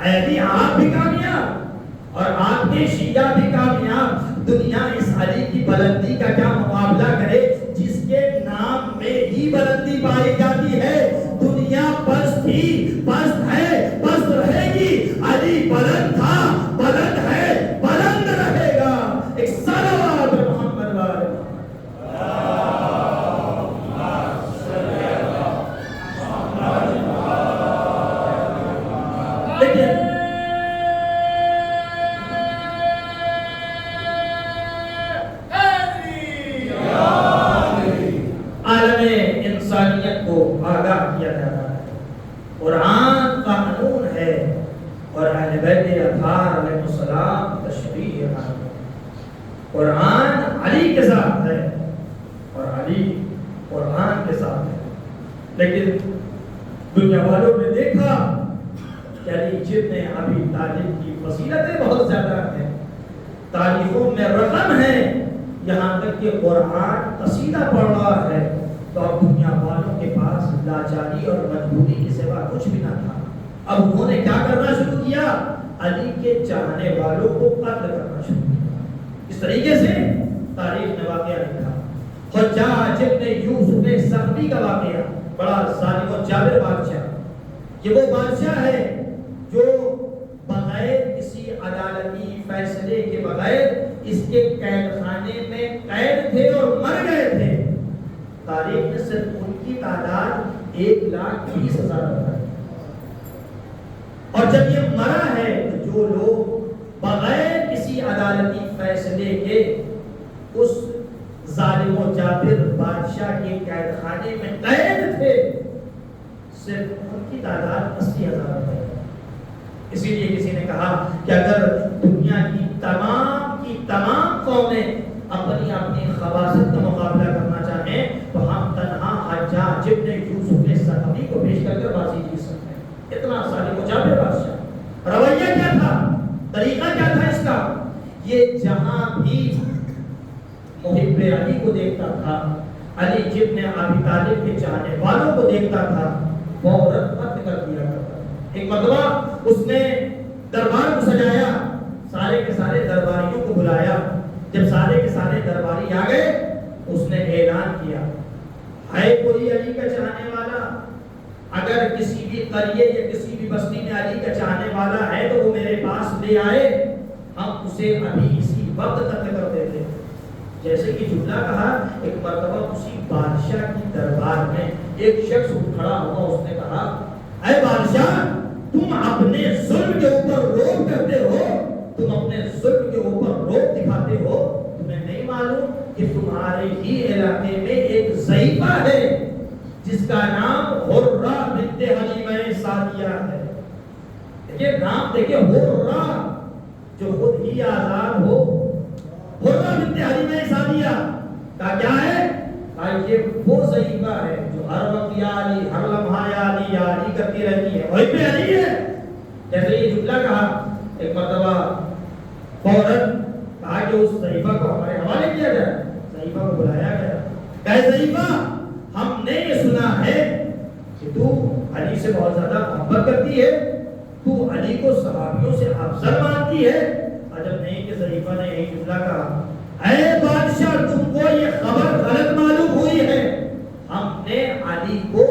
اے علی آپ بھی کامیاب اور آپ کے شیعہ بھی کامیاب۔ دنیا اس علی کی بلندی کا کیا مقابلہ کرے جس کے نام میں ہی بلندی پائی جاتی ہے۔ دنیا پست تھی، پست ہے، پست رہے گی۔ علی بلند تھا، بلند ہے، بلند رہے گا۔ ایک صلوات محمد والے۔ لیکن عالم انسانیت کو آگاہ کیا جا رہا ہے، قرآن قانون ہے اور اہل بیت اطہار علیہ السلام تشریح ہے۔ قرآن علی کے ساتھ ہے اور علی قرآن کے ساتھ ہے، لیکن دنیا والوں نے دیکھا کہ علی ابن ابی طالب کی فضیلتیں بہت زیادہ ہیں، تاریخوں میں رقم ہے، یہاں تک کہ قرآن قصیدہ پڑھ رہا ہے تو اب دنیا والوں کے پاس لاچاری اور مجبوری کے سوا کچھ بھی نہ تھا۔ اب انہوں نے کیا کرنا شروع کیا؟ علی کے چاہنے والوں کو قتل کرنا شروع کیا۔ اس طریقے سے تاریخ نے واقعہ لکھا، حجاج ابن یوسف ثقفی کا واقعہ بڑا ظالم و جابر بادشاہ. یہ وہ بادشاہ ہے جو بغیر کسی عدالتی فیصلے کے بغیر اس کے قید خانے میں قید تھے اور مر گئے تھے. تاریخ میں صرف ان کی تعداد 1,20,000 ہے. اور جب یہ مرا ہے تو جو لوگ بغیر کسی عدالتی فیصلے کے اس ظالم و جابر بادشاہ کے قید خانے میں قید تھے صرف ان کی تعداد 80,000 ہے. اسی لیے کسی نے کہا کہ اگر دنیا کی تمام قومیں اپنی خباثت کا مقابلہ کرنا چاہیں تو ہم تنہا حجاج ابن یوسف ثقفی کو پیش کر کے بازی جیت سکتے ہیں. اتنا ظالم و جابر بادشاہ. رویہ کیا تھا؟ طریقہ کیا تھا اس کا؟ یہ جہاں بھی محب علی کو دیکھتا تھا، علی ابن ابی طالب کے چاہنے والوں کو دیکھتا تھا، فوراً قتل کر دیا کرتا. ایک مرتبہ اس نے دربار کو سجایا، سارے کے سارے درباریوں کو بلایا. جب سارے کے سارے درباری آ گئے اس نے اعلان کیا، ہے کوئی علی کا چاہنے والا؟ اگر کسی بھی قریے یا کسی بھی بستی میں علی کا چاہنے والا ہے تو وہ میرے پاس لے آئے، ہم اسے ابھی اسی وقت قتل کر دیتے. جیسے کہ جملہ کہا، ایک مرتبہ اسی بادشاہ کی دربار میں ایک شخص کھڑا ہوا. اس نے کہا، اے بادشاہ، تم اپنے ظلم کے اوپر روک کرتے ہو، تم اپنے ظلم کے اوپر روک دکھاتے ہو. تمہیں نہیں معلوم کہ تمہارے ہی علاقے میں ایک ضعیفہ ہے جس کا نام حرہ بنت حلیمہ سعدیہ ہے. دیکھیے نام، دیکھیے حرہ جو خود ہی آزاد ہو. حرہ بنت حلیمہ سعدیہ کا کیا ہے؟ یہ وہ ضعیفہ ہے جو ہر وقت یا علی، ہر لمحہ یا علی یا علی کرتی رہتی ہے. وہی پہ علی ہے. جیسے یہ جملہ کہا، ایک مرتبہ فوراً کہا کہ اس ضعیفہ کو ہمارے حوالے کیا جائے. ضعیفہ کو بلایا گیا. کہ ضعیفہ، ہم نے یہ سنا ہے کہ تو علی سے بہت زیادہ محبت کرتی ہے، تو علی کو صحابیوں سے افضل مانتی ہے. عجب نہیں کہ ضعیفہ نے یہی جملہ کہا، اے بادشاہ، تم کو یہ خبر غلط معلوم ہوئی ہے. ہم نے علی کو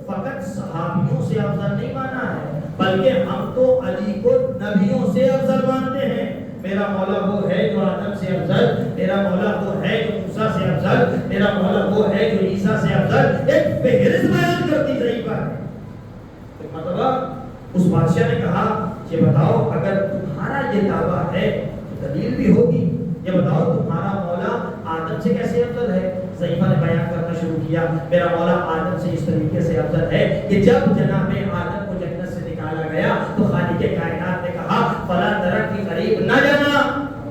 فقط صحابیوں سے افضل نہیں مانا ہے، بلکہ ہم تو علی کو نبیوں سے افضل مانتے ہیں. میرا مولا وہ ہے جو آدم سے افضل، میرا مولا وہ ہے جو موسیٰ سے افضل، میرا مولا وہ ہے جو عیسیٰ سے افضل. ایک فہرست بیان کرتی ضعیفہ ہے. مطلب اس بادشاہ نے کہا، یہ بتاؤ اگر تمہارا یہ دعویٰ ہے تو دلیل بھی ہوگی. یہ بتاؤ تمہارا مولا آدم سے کیسے افضل ہے؟ ضعیفہ نے بیان کرنا شروع کیا، میرا مولا آدم سے اس طریقے سے افضل ہے کہ جب جناب آدم کو جنت سے نکالا گیا تو خالق کائنات نے کہا، فلاں درخت کے قریب نہ جانا.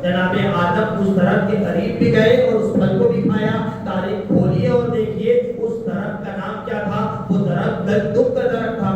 جناب آدم اس درخت کے قریب بھی گئے اور اس پھل کو بھی کھایا. تاریخ کھولیے اور دیکھیے اس درخت کا نام کیا تھا. وہ درخت گندم کا درخت تھا.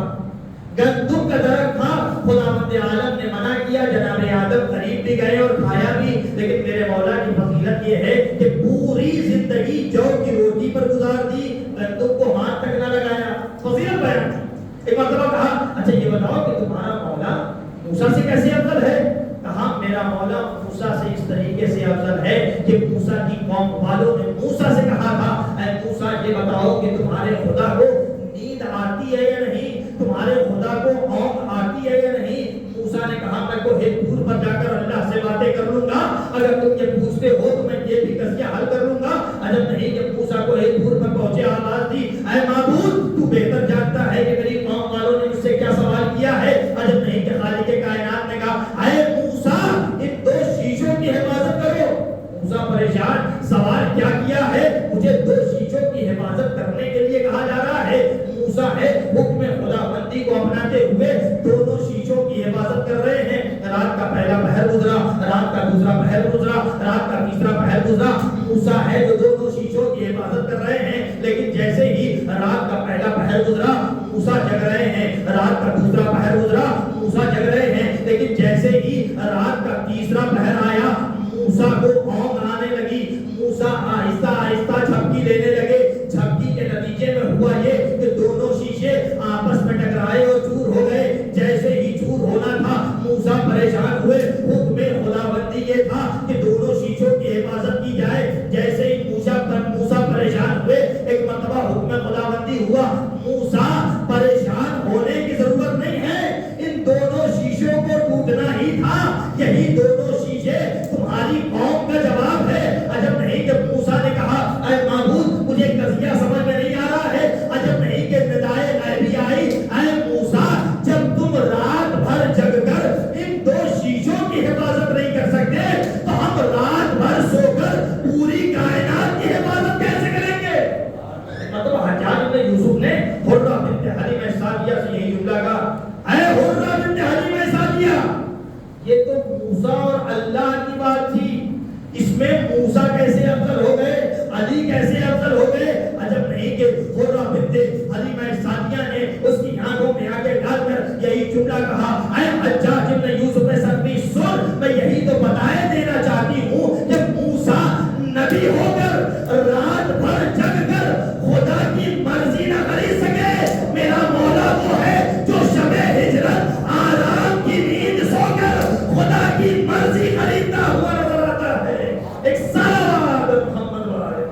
گندم کا درخت تھا. خداوند عالم نے منع کیا، جناب آدم قریب بھی گئے اور کھایا بھی. لیکن میرے مولا کی فضیلت یہ ہے کہ پوری زندگی جو کی روٹی پر گزار دی، گندم کو ہاتھ تک نہ لگایا. فضیلت بیان کی. ایک مرتبہ کہا، اچھا یہ بتاؤ کہ تمہارا مولا موسیٰ سے کیسے افضل ہے؟ کہا، میرا مولا موسیٰ سے اس طریقے سے افضل ہے کہ موسیٰ کی قوم والوں نے موسیٰ سے کہا تھا، اے موسیٰ یہ بتاؤ کہ تمہارے خدا کو نیند آتی ہے یا نہیں، تمہارے خدا کو اونگ آتی ہے یا نہیں. موسیٰ نے کہا، میں کوہ طور پر جا کر اللہ سے باتیں کر لوں گا، اگر تم یہ پوچھتے ہو تو میں یہ بھی قضیہ حل کر لوں گا. عجب نہیں کہ موسیٰ کوہ طور پر پہنچے، آواز دی، اے معبود تو بہتر جانتا ہے کہ میری قوم والوں نے مجھ سے کیا سوال کیا ہے. عجب نہیں کہ خالق کائنات نے کہا، اے موسیٰ ان 2 شیشوں کی حفاظت کرو. موسیٰ پریشان، سوال کیا کیا ہے؟ مجھے 2 شیشوں کی حفاظت کرنے کے لیے کہا جا رہا ہے. موسیٰ ہے حکم خدا بندی کو اپناتے ہوئے دونوں شیشوں کی حفاظت کر رہے ہیں. رات کا پہلا پہر گزرا، رات کا دوسرا پہر گزرا، رات کا تیسرا پہر گزرا. موسیٰ ہے جو دونوں شیشوں کی حفاظت کر رہے ہیں. لیکن جیسے ہی رات کا پہلا پہر گزرا، موسیٰ جگ رہے ہیں. رات کا دوسرا پہر گزرا، موسیٰ جگ رہے ہیں. لیکن جیسے ہی رات کا تیسرا پہر آیا، موسیٰ کو اونگ آنے لگی. موسیٰ آہستہ آہستہ جھپکی لینے لگے. جھپکی کے نتیجے میں ہوا یہ کہ دونوں شیشے آپس میں ٹکرائے اور چور ہو گئے. جیسے ہی چور ہونا تھا، موسیٰ پریشان ہوئے. حکم خداوندی یہ تھا کہ دونوں شیشوں کی حفاظت کی جائے. جیسے ہی موسیٰ پریشان ہوئے، ایک مرتبہ حکم حکم خداوندی ہوا موسیٰ پریشان ہونے کی ضرورت نہیں ہے، ان دونوں شیشوں کو ٹوٹنا ہی تھا، یہی دونوں شیشے تمہاری قوم کا جواب ہے۔ عجب نہیں کہ موسیٰ نے کہا اے معبود مجھے قضیہ سمجھ میں نہیں آ رہا ہے، عجب نہیں کہ ندائے غیبی آئی اے موسیٰ جب تم رات بھر جگ کر ان دو شیشوں کی حفاظت نہیں کر سکتے تو ہم رات بھر سو کر پوری کائنات کی حفاظت کیسے کریں گے؟ مطلب حجاج بن یوسف نے حرہ بنت حلیمہ سعدیہ سے یہی جملہ کہا اے حرہ بنت حلیمہ سعدیہ، یہ تو موسیٰ اور اللہ کی بات تھی، اس میں موسیٰ کیسے افضل ہو گئے، علی کیسے افضل ہو گئے؟ عجب نہیں کہ حرہ بنت حلیمہ سعدیہ نے اس کی آنکھوں میں آگے ڈال کر یہی جملہ کہا اے حجاج بن یوسف سقفی سن، میں یہی تو بتائے دینا چاہتی ہوں کہ موسیٰ نبی ہو کر رات بھر جگ کر خدا کی مرضی نہ خرید سکے، میرا مولا وہ ہے جو شب ہجرت آرام کی نیند سو کر خدا کی مرضی خریدتا ہوا نظر آتا ہے۔ ایک صلوات محمد والے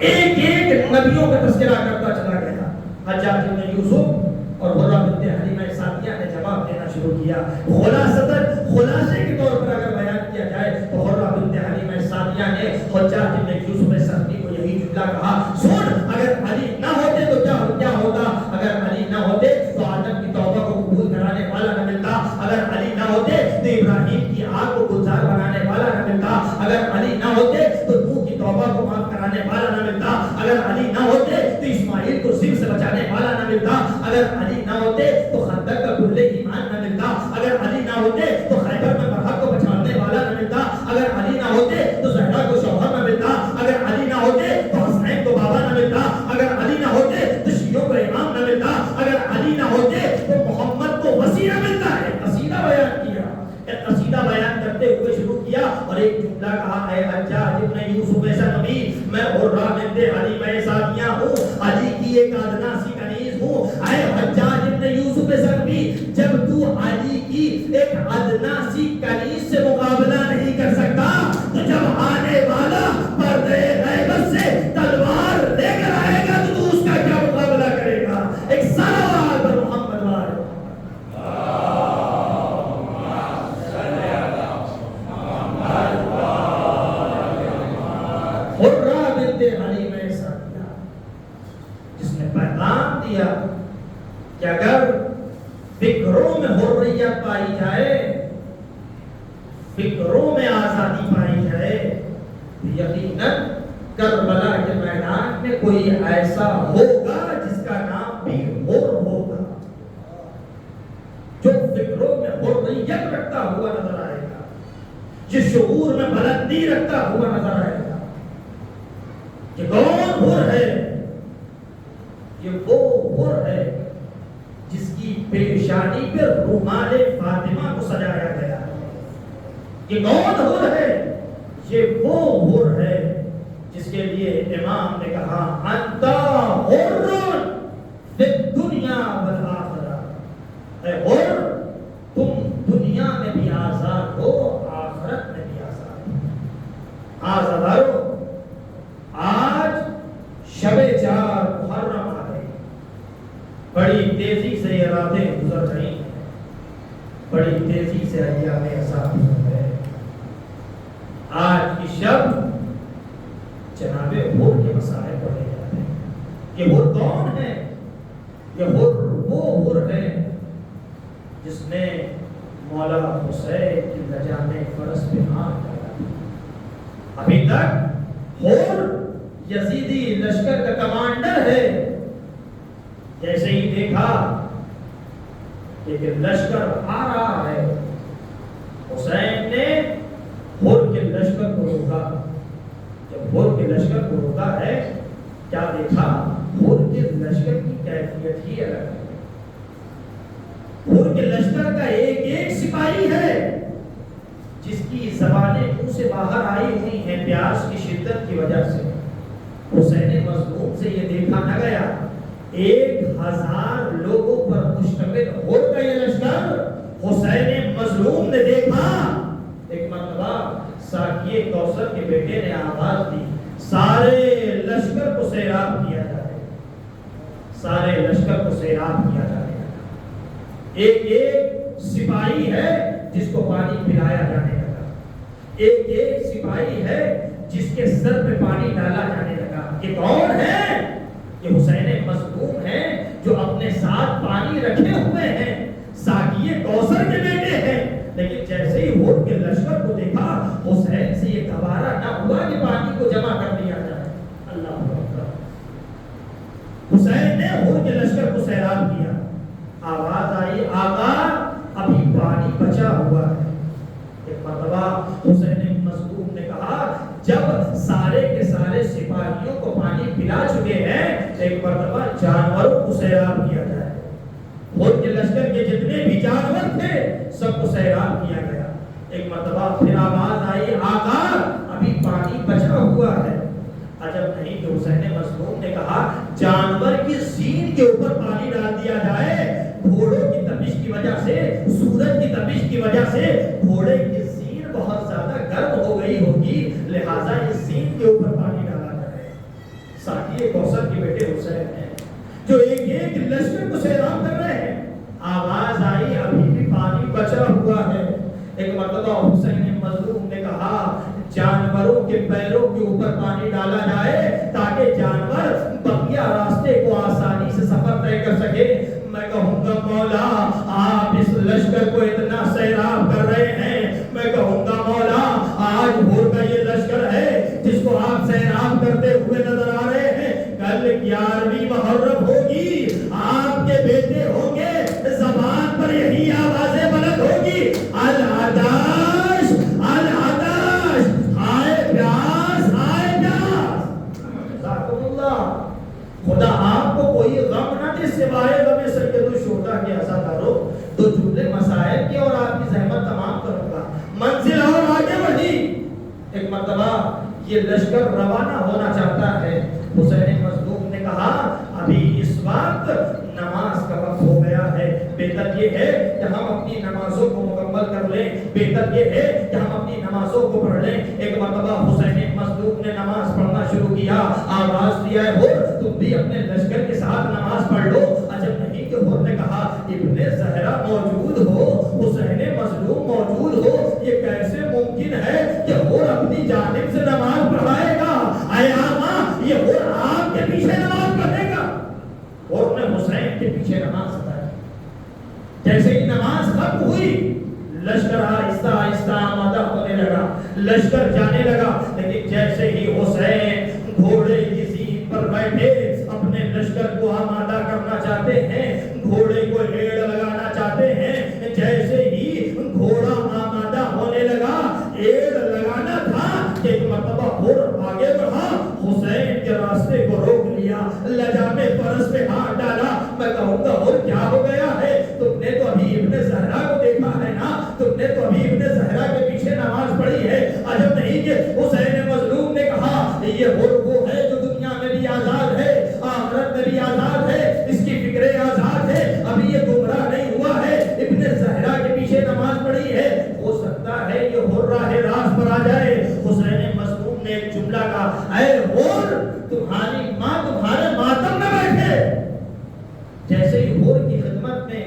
ایک ایک نبیوں کا تذکرہ کرتا چلا گیا۔ حجاج بن یوسف اور حرہ بنت حلیمہ سعدیہ نے جواب دینا شروع کیا۔ خلاصے کے طور پر اگر بیان کیا جائے تو حرہ بنت حلیمہ سعدیہ نے حجاج بن یوسف سقفی کو یہی جملہ کہا سن، اگر علی نہ ہوتے تو کیا ہوتا، اگر علی نہ ہوتے تو آدم کی توبہ کو قبول کرانے والا نہ ملتا، اگر علی نہ ہوتے تو ابراہیم کی آگ کو گلزار بنانے والا نہ ملتا، اگر علی نہ ہوتے تو نوح کی توبہ کو معاف کرانے والا نہ ملتا، اگر علی نہ ہوتے تو اسماعیل کو زب سے بچانے والا نہ ملتا، اگر علی نہ ہوتے تو خندق کا کلے ایمان نہ ملتا، اگر علی نہ ہوتے تو خیبر میں مرحب کو بچانے والا نہ ملتا، اگر علی نہ ہوتے تو زہرا کو شوہر نہ ملتا، اگر علی نہ ہوتے تو حسنین کو بابا نہ ملتا، اگر علی نہ ہوتے تو شیعوں کو امام نہ ملتا، اگر علی نہ ہوتے تو محمد کو وسیع نہ ملتا ہے۔ قصیدہ بیان کیا، ایک قصیدہ بیان کرتے ہوئے شروع کیا اور ایک جملہ کہا اے حجاج بن یوسف سقفی میں حرہ بنت حلیمہ سعدیہ ہوں، علی کی ایک ادنا سی کنیز ہوں۔ اے حجاج بن یوسف سقفی جب تو علی کی ایک ادنا سی کنیز سے مقابلہ نہیں کر سکتا تو جب آنے والا پردے غیبت سے تلوار لے کر آئے گا تو اس کا کیا مقابلہ کرے گا؟ ایک صلوات پر محمد والے حرہ بنت حلیمہ سعدیہ جس نے پیغام دیا کہ اگر فکروں میں حریت پائی جائے، فکروں میں آزادی پائی جائے، یقیناً کربلا کے میدان میں کوئی ایسا ہوگا جس کا نام بھی حر ہوگا، جو فکروں میں حریت رکھتا ہوا نظر آئے گا، جس شعور میں بلندی رکھتا ہوا نظر آئے گا۔ کہ کون حر ہے؟ یہ وہ حر ہے جس کی پیشانی پر رومال فاطمہ کو سجایا گیا ہے۔ یہ کون حر ہے؟ یہ وہ حر ہے جس کے لیے امام نے کہا انتا حر فی الدنیا والآخرہ، اے حر تم دنیا میں بھی آزاد ہو، آخرت میں بھی آزاد ہو۔ آزادارو آج شب 4 محرم آ گئی، بڑی تیزی سے یہ راتیں گزر رہی ہیں، بڑی تیزی سے ایام عذاب گزر رہے ہیں۔ آج کی شب جناب حر کے مسائل پڑھے جاتے ہیں۔ یہ حر کون ہے؟ یہ حر وہ حر ہے جس نے مولا حسین کی لجامِ فرس پہ ہاتھ ڈالا۔ ابھی تک حر یزیدی لشکر کا کمانڈر ہے، جیسے ہی دیکھا کہ لشکر آ رہا ہے، حسین نے حر کے لشکر کو روکا۔ جب حر کے لشکر کو روکا ہے، کیا دیکھا؟ حر کے لشکر کی کیفیت ہی الگ ہے۔ حر کے لشکر کا ایک ایک سپاہی ہے جس کی زبانیں منہ سے باہر آئی ہوئی ہیں پیاس کی شدت کی وجہ سے۔ حسین مظلوم سے یہ دیکھا نہ گیا، 1000 لوگوں پر مشتمل حر کا یہ لشکر حسین مظلوم مظلوم نے دیکھا ایک مرتبہ ساقیے کوثر کے بیٹے نے آواز دی سارے لشکر کو سیراب کیا جائے، سارے لشکر کو سیراب کیا جائے۔ ایک ایک سپاہی ہے جس کو پانی پلایا جانے لگا، ایک ایک سپاہی ہے جس کے سر پہ پانی ڈالا جانے لگا۔ یہ کون ہے؟ یہ حسین مظلوم ہیں جو اپنے ساتھ پانی رکھے ہوئے ہیں، ساقیے کوثر کے بیٹے ہیں، لیکن جیسے ہی ہود کے لشکر کو دیکھا حسین سے یہ گوارا نہ ہوا کہ پانی کو جمع کر دیا جائے۔ اللہ اکبر۔ حسین نے ہود کے لشکر کو سیراب کیا، آواز آئی آقا ابھی پانی بچا ہوا ہے۔ ایک مرتبہ حسین مظلوم نے کہا جب سارے کے سارے سپاہیوں کو پانی پلا چکے ہیں ایک مرتبہ جانوروں کو سیراب کیا جائے۔ ہود کے لشکر کے جتنے بھی جانور تھے سب کو سیراب کیا گیا۔ ایک مرتبہ پھر آواز آئی آقا ابھی پانی بچا ہوا ہے۔ عجب نہیں کہ حسین مظلوم نے کہا جانور کی زین کے اوپر پانی ڈال دیا جائے، گھوڑوں کی تپش کی وجہ سے، سورج کی تپش کی وجہ سے گھوڑے کی زین بہت زیادہ گرم ہو گئی ہوگی، لہٰذا اس زین کے اوپر پانی ڈالا جائے۔ ساقیے کوثر کے بیٹے حسین ہیں جو ایک ایک لشکر کو سیراب کر رہے ہیں۔ آواز آئی ابھی بھی پانی بچا ہوا ہے۔ ایک مرتبہ حسین مظلوم نے کہا جانوروں کے پیروں کے اوپر پانی ڈالا جائے تاکہ جانور بقیہ راستے کو آسانی سے سفر طے کر سکے۔ میں کہوں گا مولا آپ اس لشکر کو اتنا سیراب کر رہے ہیں، میں کہوں گا مولا آج ہود کا یہ لشکر ہے جس کو آپ سیراب کرتے ہوئے نظر آ رہے ہیں، کل 11ویں محرم ہوگی، آپ کے بیٹے ہوں گے، زبان پر یہی آوازیں بلند ہوگی العطش العطش، ہائے پیاس ہائے پیاس۔ ذاکر اللہ خدا آپ کو کوئی غم نہ دے سوائے غم سید الشہداء کے عزاداروں، تو جملے مسائل کی اور آپ کی زحمت تمام کروں گا، منزل اور آگے بڑھی۔ ایک مرتبہ یہ لشکر روانہ ہونا چاہتا ہے، حسین مظلوم نے کہا ابھی اس وقت نماز کا وقت ہو گیا ہے، بہتر یہ ہے کہ ہم اپنی نمازوں کو مکمل کر لیں، بہتر یہ ہے کہ ہم اپنی نمازوں کو پڑھ لیں۔ ایک مرتبہ حسین مظلوم نے نماز پڑھنا شروع کیا، آواز دیا ہے ہود تم بھی اپنے لشکر کے ساتھ نماز پڑھ لو۔ عجب نہیں کہ ہود نے کہا ابن زہرا موجود ہو، حسین مظلوم موجود ہو، یہ کیسے ممکن ہے کہ ہود اپنی جانب سے نماز پڑھائے گا؟ اے آقا یہ ہود آپ کے پیچھے نماز پڑھے گا؟ اور نے حسین کے پیچھے نماز پڑھی۔ جیسے ہی نماز ختم ہوئی لشکر آہستہ آہستہ آمادہ ہونے لگا، لشکر جانے لگا، لیکن جیسے ہی حسین گھوڑے کی زین پر بیٹھے اپنے لشکر کو آمادہ کرنا چاہتے ہیں، گھوڑے کو ایڑ لگانا چاہتے ہیں، جیسے ہی گھوڑا آمادہ ہونے لگا ایڑ لگانا تھا کہ ایک مرتبہ گھوڑا آگے بڑھا، حسین کے راستے کو روک لیا، لجامے فرس پہ ہاتھ ڈالا۔ میں کہوں گا اور کیا ہو گیا ہے؟ تم نے تو ابھی ابن زہرا کو دیکھا ہے نا، تم نے تو ابھی ابن زہرا کے پیچھے نماز پڑھی ہے۔ عجب نہیں کہ حسین مظلوم نے کہا یہ وہ ہے جو دنیا میں بھی آزاد ہے، آخرت میں بھی آزاد ہے، اس کی فکریں آزاد ہے، ابھی یہ گمراہ نہیں ہوا ہے، ابن زہرا کے پیچھے نماز پڑھی ہے، ہو سکتا ہے یہ ہو راہ راست پر آ جائے۔ حسین مظلوم نے ایک جملہ کہا اے ہور تمہاری ماں تمہارے ماتم میں بیٹھے۔ جیسے ہی ہور کی خدمت میں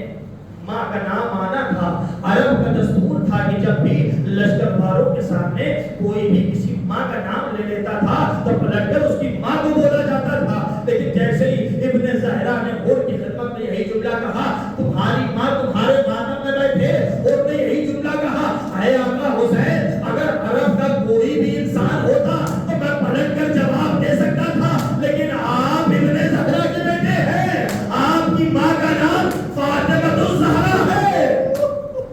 ماں کا نام آنا تھا، عرب کا دستور تھا کہ جب بھی لشکر والوں کے سامنے کوئی بھی کسی ماں کا نام لے لیتا تھا تو پلٹ کر اس کی ماں کو بولا جاتا تھا، لیکن جیسے ہی ابن زہرا نے ہور کی خدمت میں یہی جملہ کہا تمہاری ماں تمہارے ماتم میں بیٹھے، اور نے یہی جملہ کہا اے آقا حسین اگر عرب کا کوئی بھی انسان ہوتا تو میں پلٹ کر جواب دے سکتا تھا، لیکن آپ ابن زہرا کے بیٹے ہیں، آپ کی ماں کا نام فاطمہ الزہرا ہے،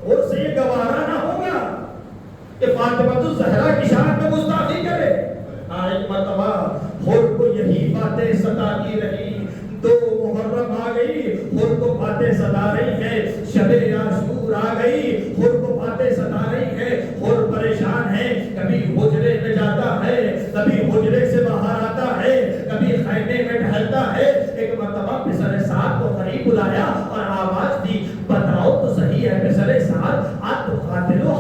اور سے یہ گوارا نہ ہوگا کہ فاطمہ الزہرا کی شان میں گستاخی کرے۔ ایک مرتبہ خود کو یہی باتیں ستاتی رہی، دو محرم آ گئی، خود کو باتیں ستا رہی ہے، شب عاشور آ گئی، خود کو باتیں ستا رہی ہے، خود پریشان ہے، کبھی حجرے میں جاتا ہے، کبھی حجرے سے باہر آتا ہے، کبھی خیمے میں ٹہلتا ہے۔ ایک مرتبہ پسر سعد کو قریب بلایا اور آواز دی بتاؤ تو صحیح ہے پسر سعد آج تو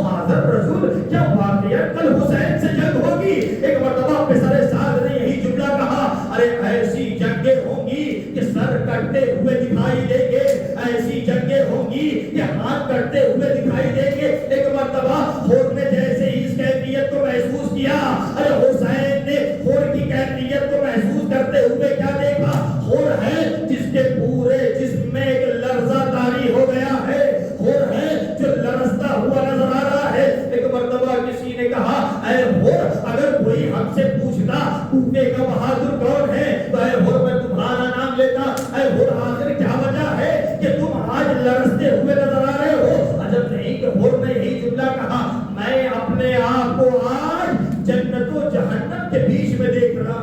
حاضر رسول کیا واقعہ کل حسین سے جنگ ہوگی؟ ایک مرتبہ پسر سعد نے یہی جملہ کہا، ارے ایسی جنگیں ہوں گی کہ سر کٹتے ہوئے دکھائی دیں گے، ایسی جنگیں ہوں گی کہ ہاتھ کٹتے ہوئے دکھائی دیں گے۔ ایک مرتبہ ہور نے جیسے ہی اس کیفیت کو محسوس کیا، ارے حسین نے ہور کی کیفیت کو محسوس کرتے ہوئے کیا دیکھا؟ ہور ہے جس کے پورے جسم میں ایک لرزہ طاری ہو گیا ہے، ہور ہے جو لرزتا ہوا نظر آ رہا ہے۔ ایک مرتبہ کسی نے کہا، اے ہور اگر کوئی ہم سے پوچھتا کوفے کا بہادر کون ہے تو اے ہور میں تمہارا نام لیتا۔ اے ہور آخر کیا وجہ ہے کہ تم آج لرزتے ہوئے نظر آ رہے ہو؟ عجب نہیں کہ ہور نے یہی جملہ کہا، میں اپنے آپ کو آج جنت و جہنم کے بیچ میں دیکھ رہا۔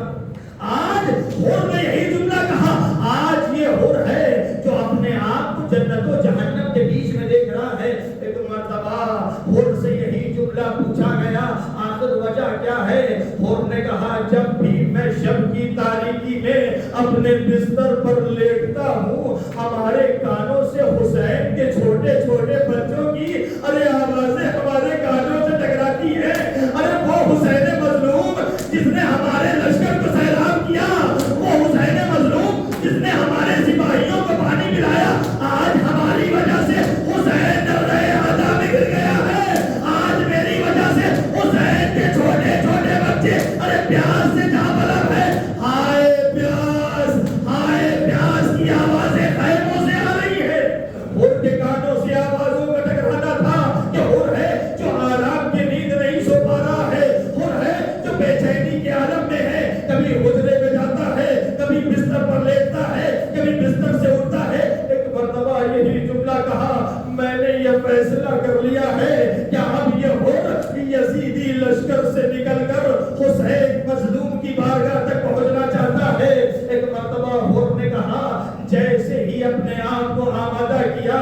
آج ہور نے یہی جملہ کہا، آج یہ ہور ہے جو اپنے آپ کو جنت و جہنم کے بیچ میں دیکھ رہا ہے۔ ایک مرتبہ ہور سے یہی جملہ پوچھا گیا، آخر وجہ کیا ہے؟ ہور نے کہا، جب بھی میں شب کی تاریکی میں اپنے بستر پر لیٹتا ہوں، ہمارے کانوں سے حسین کے چھوٹے چھوٹے بچوں کی ارے آوازیں ہمارے کانوں سے ٹکراتی ہیں۔ ارے وہ حسین مظلوم جس نے ہمارے لشکر کو سیراب کیا، وہ حسین مظلوم جس نے ہمارے سپاہیوں کو پانی پلایا، آج ہماری وجہ سے حسین درے عدا میں گر گیا ہے۔ آج میری وجہ سے حسین کے چھوٹے چھوٹے بچے ارے پیاس سے جا بلب ہے۔ ہائے پیاس کی آوازیں خیموں سے آ رہی ہے۔ ہور کے کانوں سے آوازوں کا ٹکرانا تھا کہ ہور ہے جو آرام کی نیند نہیں سو پا رہا ہے، ہور ہے جو بے چینی کے عالم میں ہے، کبھی حجرے میں جاتا ہے، کبھی بستر پر لیٹتا ہے، کبھی بستر سے اٹھتا ہے۔ ایک مرتبہ یہی جملہ کہا، میں نے یہ فیصلہ کر لیا ہے کہ اب یہ ہور یزیدی لشکر سے نکل کر حسین مظلوم کی بارگاہ تک پہنچنا چاہتا ہے۔ ایک مرتبہ ہور نے کہا، جیسے ہی اپنے آپ کو آمادہ کیا،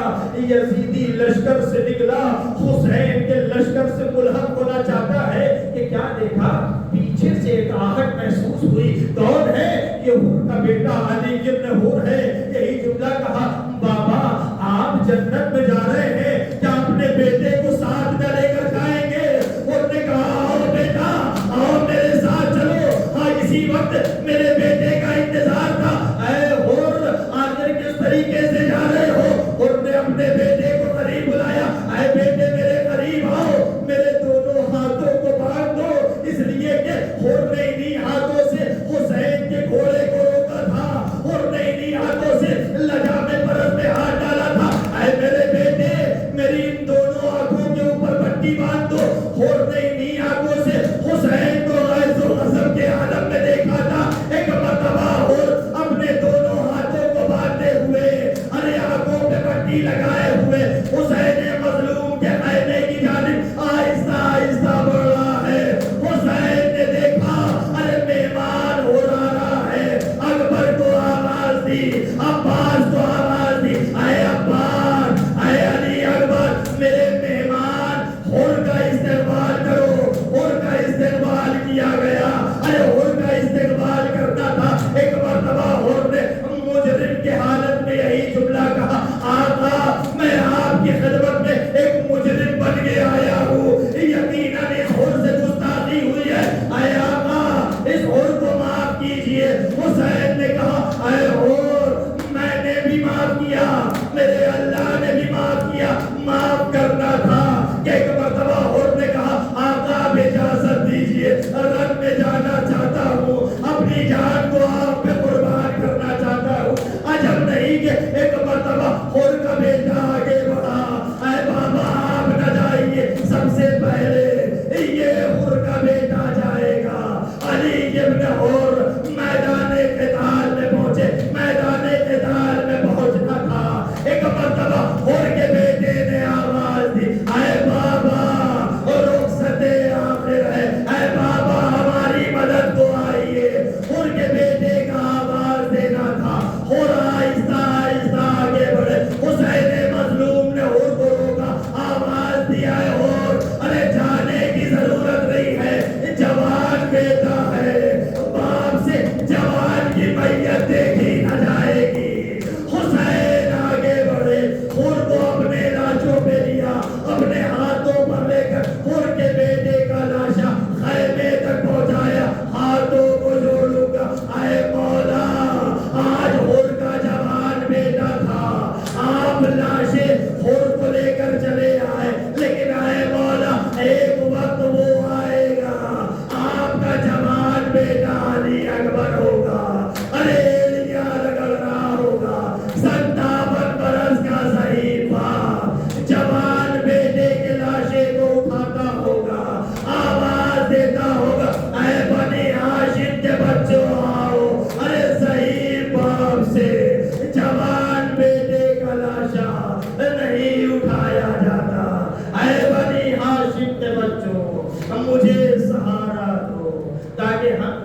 یزیدی لشکر سے نکلا، حسین کے لشکر سے ملحق ہونا چاہتا ہے کہ کیا دیکھا؟ پیچھے سے ایک آہٹ محسوس ہوئی۔ کون ہے؟ یہ ہور کا بیٹا علی ابن ہور ہے۔ یہی جملہ کہا، بابا آپ جنت میں جا رہے ہیں، کیا اپنے بیٹے کو ساتھ میں لے کر جائیں گے؟ ہور نے کہا، آؤ بیٹا آؤ میرے ساتھ چلو۔ ہاں اسی وقت میرے بیٹے کا انتظار تھا۔ اے ہور آخر کس طریقے سے جا رہے ہو؟ ہور نے اپنے بیٹے کو قریب بلایا، اے بیٹے میرے قریب آؤ، میرے دونوں ہاتھوں کو باندھ دو، اس لیے کہ ہور نے انہی ہاتھوں سے حسین کے گھوڑے کو روکا تھا، ہور نے انہی ہاتھوں سے لجام پرست میں ہاتھ ڈالا تھا۔ اے میرے بیٹے میری ان دونوں آنکھوں کے اوپر پٹی باندھ دو۔ ہور نے انہی آنکھوں سے حسین کو غیظ و غضب کے عالم میں دیکھا تھا۔ ایک مرتبہ ہور اپنے دونوں ہاتھوں کو باندھے ہوئے ارے آنکھوں پہ پٹی لگائے ہوئے حسین مظلوم کے خیمے کی جانب آہستہ آہستہ بڑھ رہا ہے۔ حسین نے دیکھا ارے مہمان ہو رہا ہے، اکبر کو آواز دی، عباس کو آواز دی، اے عباس اے علی اکبر میرے مہمان ہور کا استقبال کرو۔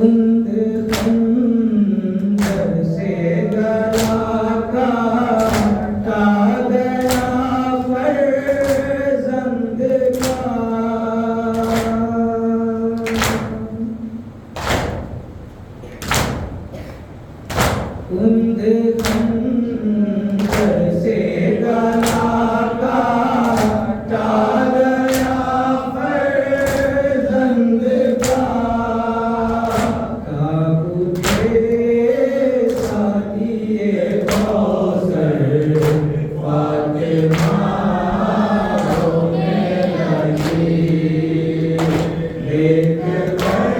کند خنجر سے گلا کاٹا گیا فرزند کا کند خنجر سے گلا کاٹا گیا فرزند کا کابوتے ساتھی کوثر فاطمہ رونے لگی دیکھ کر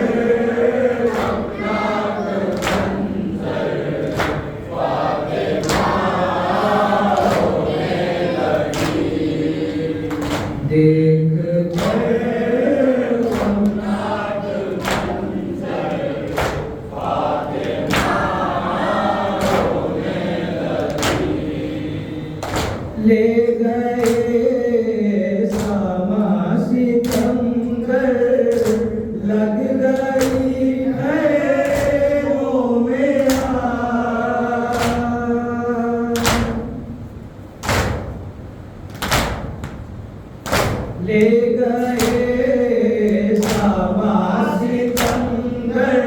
دیکھ کر غمناک منظر فاطمہ رونے لگی لے گئے ساما ستمگر لگ گئی خیموں میں آگ لے گئے ساما ستمگر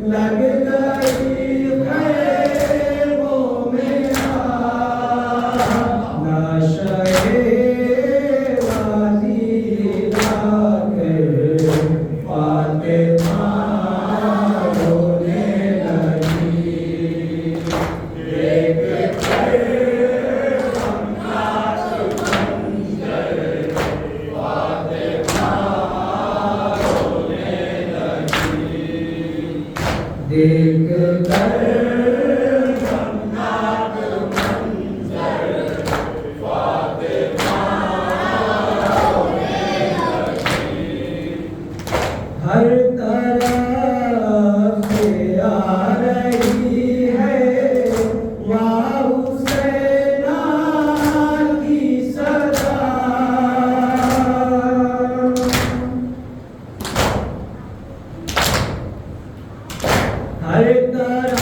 لگ گئی خیموں میں آگ ناشئے غازی لا کر فاطمہ رونے لگی دیکھ کر غمناک منظر دیکھ کر غمناک منظر فاطمہ رونے لگی ہر طرف سے آ رہی ہے واہ حسینہ کی صدا ہر طرف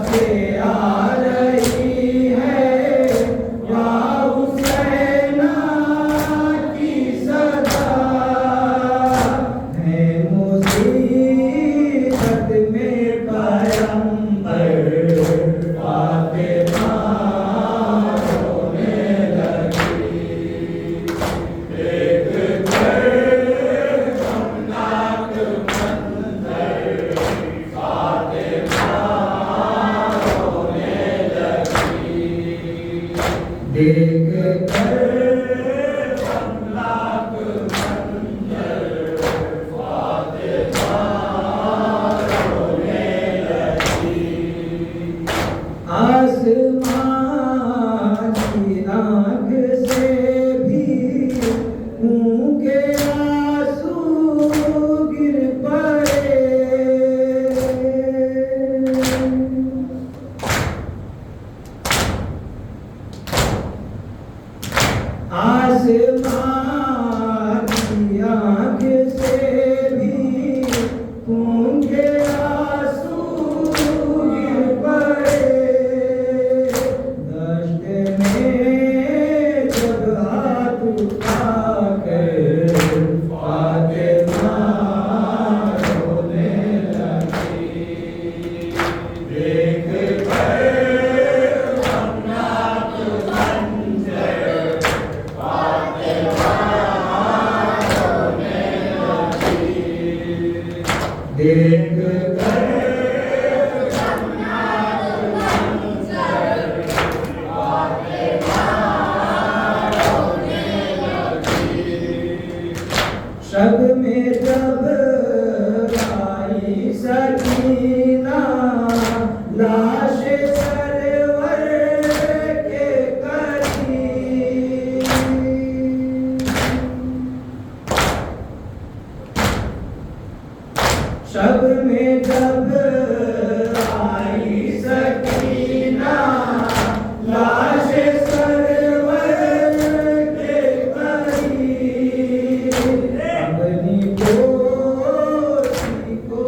سے آ رہی ہے یا حسینہ کی صدا ہے مصیبت میں پیغمبر فاطمہ رونے لگی دیکھ کر غمناک منظر دیکھ کر غمناک منظر فاطمہ رونے لگی آسمان کی آنکھ سے بھی خون کے آنسو گر پڑے آسمان کی آنکھ سے بھی خون کے آنسو گر پڑے دشت میں جب ہاتھ اٹھا کر فاطمہ رونے لگی دیکھ کر غمناک منظر دیکھ کر غمناک منظر فاطمہ رونے لگی شب میں جب آئی سکینہ لاش سرور کے قریب شب میں جب آئی سکینہ لاش سرور کے قریب اپنی پوشی کو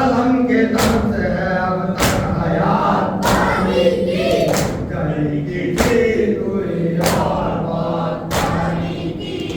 قلم کے دم سے ہے اب تک حیات پانی کی کہیں کی تھی کوئی اور بات پانی کی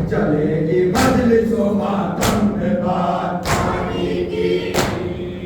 چلے گی مجلس و ماتم میں بات پانی کی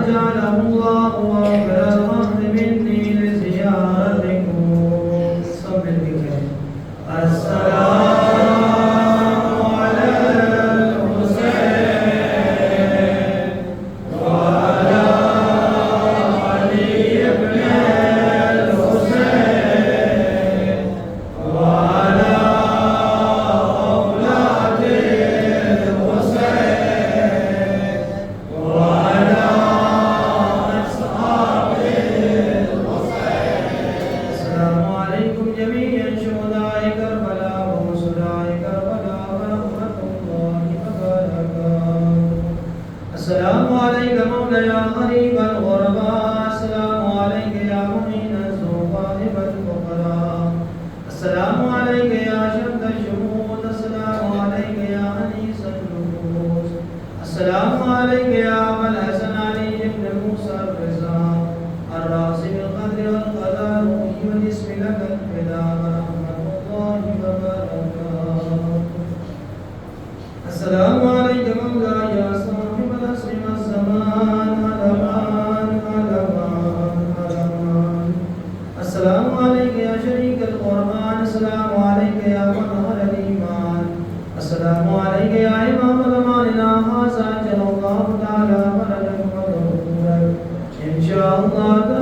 جعله الله أفضل الخلق مني لزيارتكم. سب مل کے کہیں السلام علی الحسین وعلی علی ابن الحسین وعلى أولاد الحسين وعلى أصحاب الحسين. السلام عليكم جميعا شهداء كربلاء وشهداء كربلاء ورحمة الله وبركاته. السلام عليك مولاي غريب الغرباء. السلام عليك يا معين الزهاد والفقراء. السلام عليك يا شمس الشهود. السلام عليك يا أنيس النفوس. السلام عليك يا أبا الحسن علي بن موسى الرضا الراسم القدر والقدر والاسم لك الفداء ورحمة الله وبركاته. السلام عليك مولاي يا صاحب العصر والزمان ألمان ألمان ألمان. السلام عليك يا شريك القرآن. السلام عليك يا مظهر الإيمان. السلام عليك يا إمام زماننا هذا جل الله تعالى فرجك وغفورك إن شاء الله.